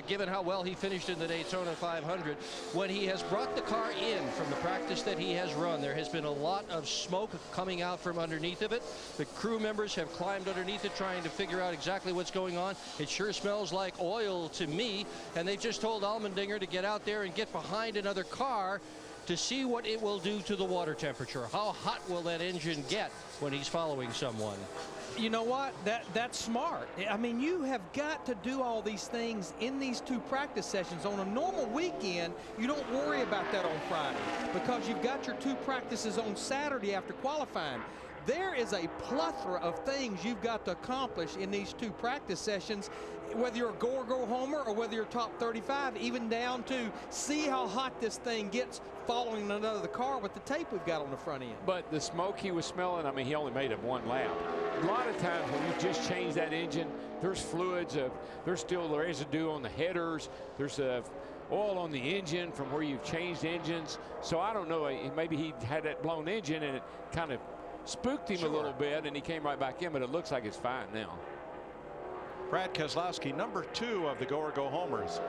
given how well he finished in the Daytona 500. When he has brought the car in from the practice that he has run, there has been a lot of smoke coming out from underneath of it. The crew members have climbed underneath it, trying to figure out exactly what's going on. It sure smells like oil to me. And they've just told Allmendinger to get out there and get behind another car to see what it will do to the water temperature. How hot will that engine get when he's following someone? You know what? That's smart. I mean, you have got to do all these things in these 2 practice sessions. On a normal weekend, you don't worry about that on Friday, because you've got your 2 practices on Saturday after qualifying. There is a plethora of things you've got to accomplish in these 2 practice sessions, whether you're a go or go homer or whether you're top 35, even down to see how hot this thing gets following another car with the tape we've got on the front end. But the smoke he was smelling, I mean, he only made it 1 lap. A lot of times when you just change that engine, there's fluids, there's still residue on the headers, there's oil on the engine from where you've changed engines. So I don't know, maybe he had that blown engine and it kind of spooked him a little bit, and he came right back in, but it looks like it's fine now. Brad Keselowski, number 2 of the go or go homers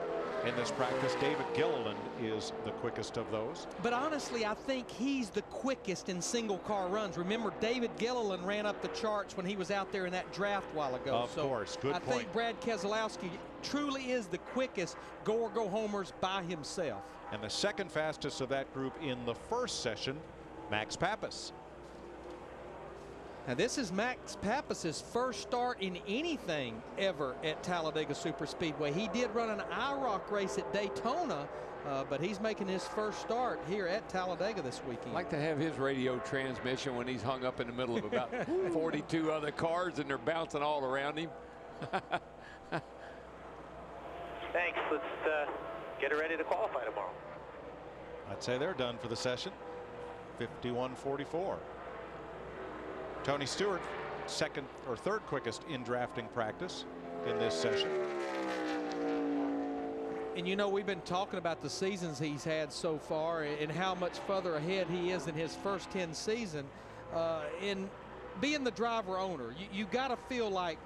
in this practice. David Gilliland is the quickest of those. But honestly, I think he's the quickest in single car runs. Remember, David Gilliland ran up the charts when he was out there in that draft a while ago. Of course, good point. I think Brad Keselowski truly is the quickest go or go homers by himself. And the second fastest of that group in the first session, Max Papis. Now, this is Max Papis' first start in anything ever at Talladega Superspeedway. He did run an IROC race at Daytona, but he's making his first start here at Talladega this weekend. I'd like to have his radio transmission when he's hung up in the middle of about 42 other cars and they're bouncing all around him. Thanks. Let's get her ready to qualify tomorrow. I'd say they're done for the session. 51:44. Tony Stewart, second or third quickest in drafting practice in this session. And you know, we've been talking about the seasons he's had so far and how much further ahead he is in his first 10 season. In being the driver owner, you got to feel like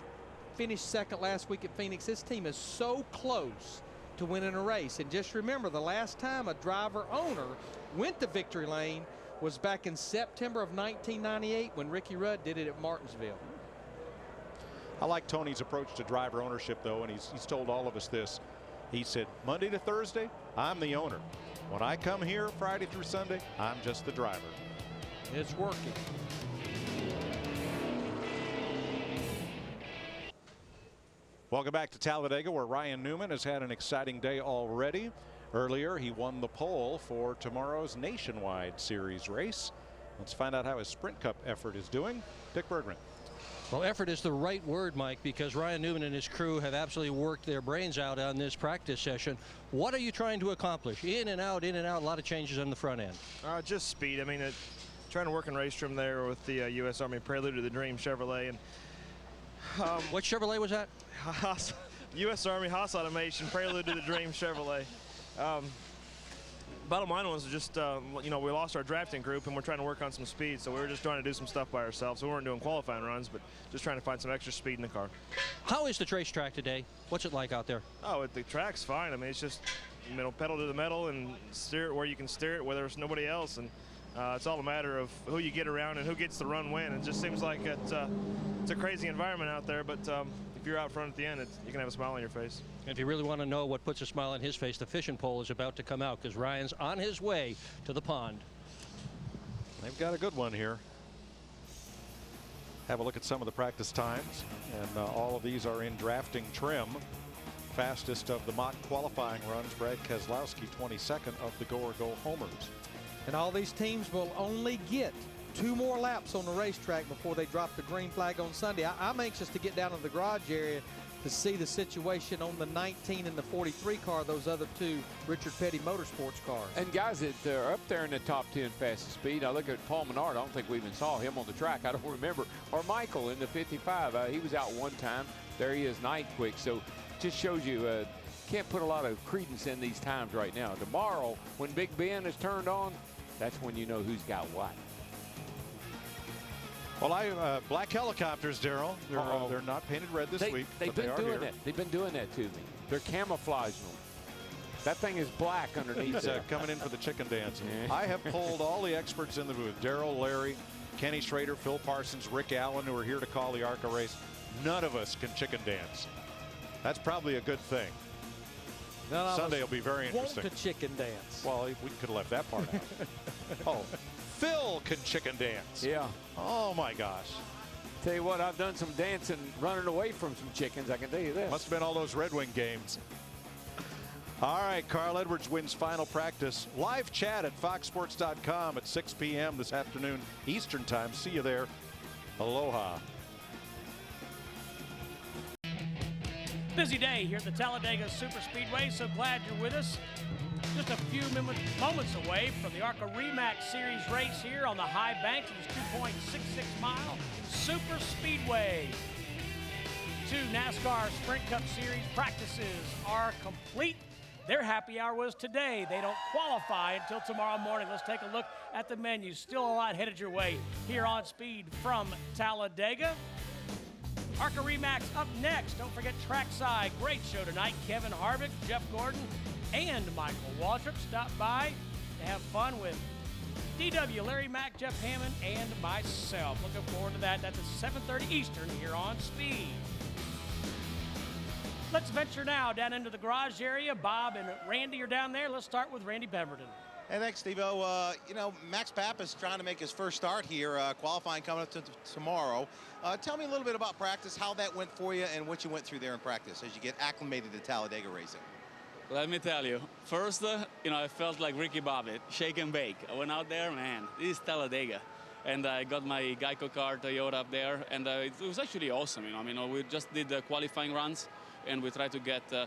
finished second last week at Phoenix. This team is so close to winning a race. And just remember, the last time a driver owner went to victory lane was back in September of 1998 when Ricky Rudd did it at Martinsville. I like Tony's approach to driver ownership, though, and he's told all of us this. He said, Monday to Thursday, I'm the owner. When I come here Friday through Sunday, I'm just the driver. It's working. Welcome back to Talladega, where Ryan Newman has had an exciting day already. Earlier, he won the pole for tomorrow's Nationwide Series race. Let's find out how his Sprint Cup effort is doing. Dick Bergman. Well, effort is the right word, Mike, because Ryan Newman and his crew have absolutely worked their brains out on this practice session. What are you trying to accomplish? In and out, a lot of changes on the front end. Just speed. I mean, trying to work in race trim there with the U.S. Army Prelude to the Dream Chevrolet. And what Chevrolet was that? U.S. Army Haas Automation Prelude to the Dream Chevrolet. Bottom line was just, you know, we lost our drafting group and we're trying to work on some speed. So we were just trying to do some stuff by ourselves. We weren't doing qualifying runs, but just trying to find some extra speed in the car. How is the racetrack today? What's it like out there? Oh, the track's fine. I mean, it's just, you know, pedal to the metal and steer it where you can steer it, where there's nobody else. And it's all a matter of who you get around and who gets the run win. It just seems like it's a crazy environment out there, but if you're out front at the end, you can have a smile on your face. And if you really want to know what puts a smile on his face, the fishing pole is about to come out because Ryan's on his way to the pond. They've got a good one here. Have a look at some of the practice times, and all of these are in drafting trim. Fastest of the mock qualifying runs, Brad Keselowski, 22nd of the go-or-go homers. And all these teams will only get 2 more laps on the racetrack before they drop the green flag on Sunday. I'm anxious to get down to the garage area to see the situation on the 19 and the 43 car, those other 2 Richard Petty Motorsports cars. And guys that are up there in the top 10 fastest speed. I look at Paul Menard. I don't think we even saw him on the track. I don't remember. Or Michael in the 55. He was out one time. There he is, 9th quick. So just shows you can't put a lot of credence in these times right now. Tomorrow, when Big Ben is turned on, that's when you know who's got what. Well, black helicopters, Darrell. They're not painted red this week. They've been doing it. They've been doing that to me. They're camouflaging them. That thing is black underneath. He's coming in for the chicken dance. I have polled all the experts in the booth: Darrell, Larry, Kenny Schrader, Phil Parsons, Rick Allen, who are here to call the ARCA race. None of us can chicken dance. That's probably a good thing. Sunday will be very interesting. Want to chicken dance. Well, we could have left that part out. Oh, Phil can chicken dance. Yeah. Oh my gosh. Tell you what, I've done some dancing running away from some chickens, I can tell you this. Must have been all those Red Wing games. All right, Carl Edwards wins final practice. Live chat at foxsports.com at 6 p.m. this afternoon Eastern time. See you there. Aloha. Busy day here at the Talladega Superspeedway, so glad you're with us. Just a few moments away from the ARCA REMAX Series race here on the high banks of this 2.66 mile Superspeedway. 2 NASCAR Sprint Cup Series practices are complete. Their happy hour was today. They don't qualify until tomorrow morning. Let's take a look at the menu. Still a lot headed your way here on Speed from Talladega. ARCA REMAX up next. Don't forget trackside. Great show tonight. Kevin Harvick, Jeff Gordon, and Michael Waltrip stop by to have fun with DW, Larry Mack, Jeff Hammond, and myself. Looking forward to that. That's at 7:30 Eastern here on Speed. Let's venture now down into the garage area. Bob and Randy are down there. Let's start with Randy Pemberton. Hey, thanks, Steve-O. Max Pappas trying to make his first start here, qualifying coming up tomorrow. Tell me a little bit about practice, how that went for you, and what you went through there in practice as you get acclimated to Talladega racing. Let me tell you, first, I felt like Ricky Bobbitt, shake and bake. I went out there, man, this is Talladega. And I got my Geico car, Toyota up there, and it was actually awesome. We just did the qualifying runs, and we tried to get, a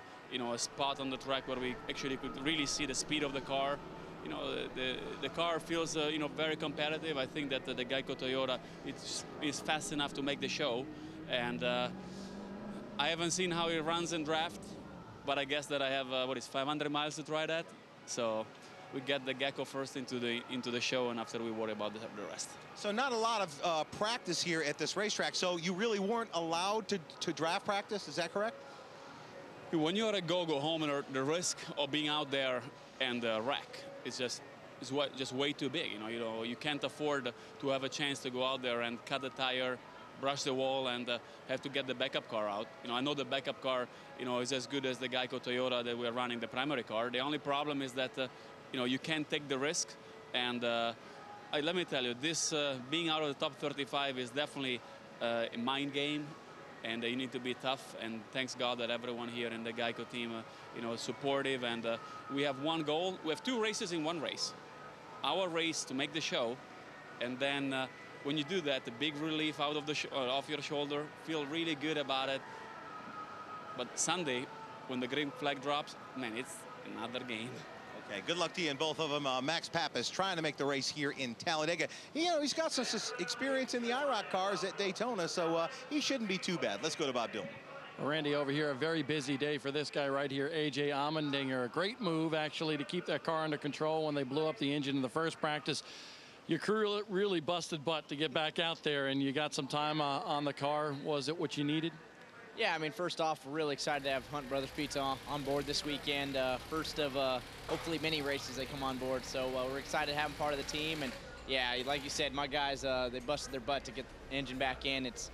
spot on the track where we actually could really see the speed of the car. The car feels, very competitive. I think that the Geico Toyota is fast enough to make the show. And I haven't seen how it runs in draft, but I guess that I have, 500 miles to try that. So we get the Geico first into the show, and after we worry about the rest. So not a lot of practice here at this racetrack. So you really weren't allowed to draft practice, is that correct? When you're a go home, and the risk of being out there and wreck is just way too big. You can't afford to have a chance to go out there and cut the tire, brush the wall, and have to get the backup car out. I know the backup car, is as good as the Geico Toyota that we're running the primary car. The only problem is that, you can't take the risk. And let me tell you, this being out of the top 35 is definitely a mind game. And you need to be tough, and thanks God that everyone here in the Geico team, is supportive. And we have one goal. We have 2 races in one race. Our race to make the show, and then when you do that, the big relief out of off your shoulder, feel really good about it. But Sunday, when the green flag drops, man, it's another game. Okay, good luck to you in both of them. Max Pappas trying to make the race here in Talladega. He's got some experience in the IROC cars at Daytona, so he shouldn't be too bad. Let's go to Bob Dylan. Randy, over here, a very busy day for this guy right here, A.J. Allmendinger. A great move, actually, to keep that car under control when they blew up the engine in the first practice. Your crew really busted butt to get back out there, and you got some time on the car. Was it what you needed? Yeah, first off, we're really excited to have Hunt Brothers Pizza on board this weekend. First of hopefully many races they come on board. So we're excited to have them part of the team. And yeah, like you said, my guys, they busted their butt to get the engine back in. It's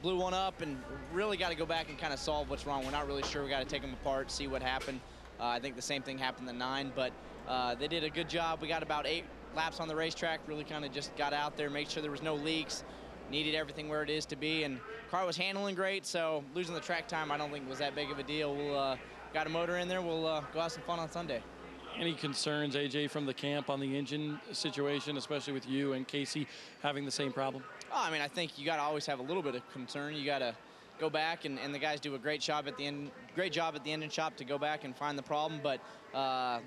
blew one up, and really got to go back and kind of solve what's wrong. We're not really sure. We got to take them apart, see what happened. I think the same thing happened in the 9, but they did a good job. We got about 8 laps on the racetrack, really kind of just got out there, made sure there was no leaks, needed everything where it is to be, and car was handling great, so losing the track time I don't think was that big of a deal. We'll got a motor in there. We'll go have some fun on Sunday. Any concerns, AJ, from the camp on the engine situation, especially with you and Casey having the same problem? Oh, I mean, I think you got to always have a little bit of concern. You got to go back, and the guys do a great job at the engine shop to go back and find the problem. But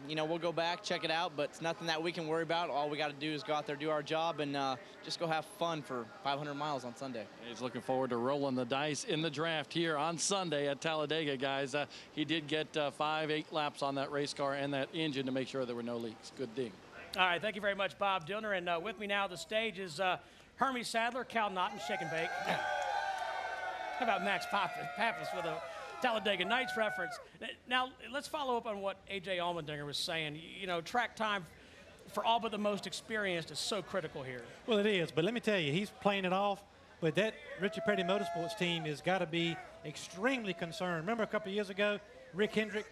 you know, we'll go back, check it out, but it's nothing that we can worry about. All we got to do is go out there, do our job, and just go have fun for 500 miles on Sunday. He's looking forward to rolling the dice in the draft here on Sunday at Talladega, guys. He did get 5-8 laps on that race car and that engine to make sure there were no leaks. Good ding. All right, thank you very much, Bob Dillner. And with me now on the stage is Hermie Sadler, Cal Naughton, Shake and Bake. How about Max Pappas with a Talladega Nights reference? Now, let's follow up on what A.J. Allmendinger was saying. You know, track time for all but the most experienced is so critical here. Well, it is, but let me tell you, he's playing it off. But that Richard Petty Motorsports team has got to be extremely concerned. Remember a couple of years ago, Rick Hendrick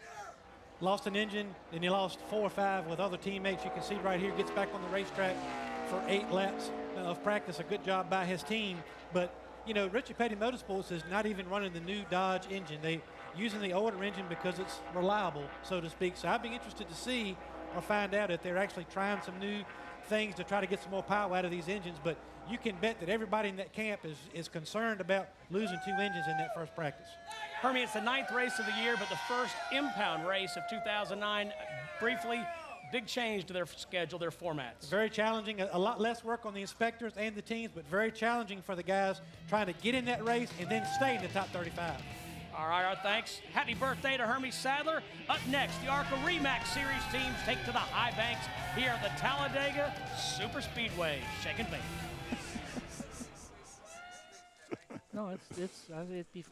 lost an engine, and he lost 4 or 5 with other teammates. You can see right here, gets back on the racetrack for 8 laps of practice. A good job by his team. But, you know, Richard Petty Motorsports is not even running the new Dodge engine. They're using the older engine because it's reliable, so to speak. So I'd be interested to see or find out if they're actually trying some new things to try to get some more power out of these engines. But you can bet that everybody in that camp is concerned about losing 2 engines in that first practice. Hermie, it's the 9th race of the year, but the first impound race of 2009. Briefly, big change to their schedule, their formats. Very challenging, a lot less work on the inspectors and the teams, but very challenging for the guys trying to get in that race and then stay in the top 35. All right, our thanks. Happy birthday to Hermie Sadler. Up next, the ARCA REMAX Series teams take to the high banks here at the Talladega Superspeedway. Shake and bake. No, it'd be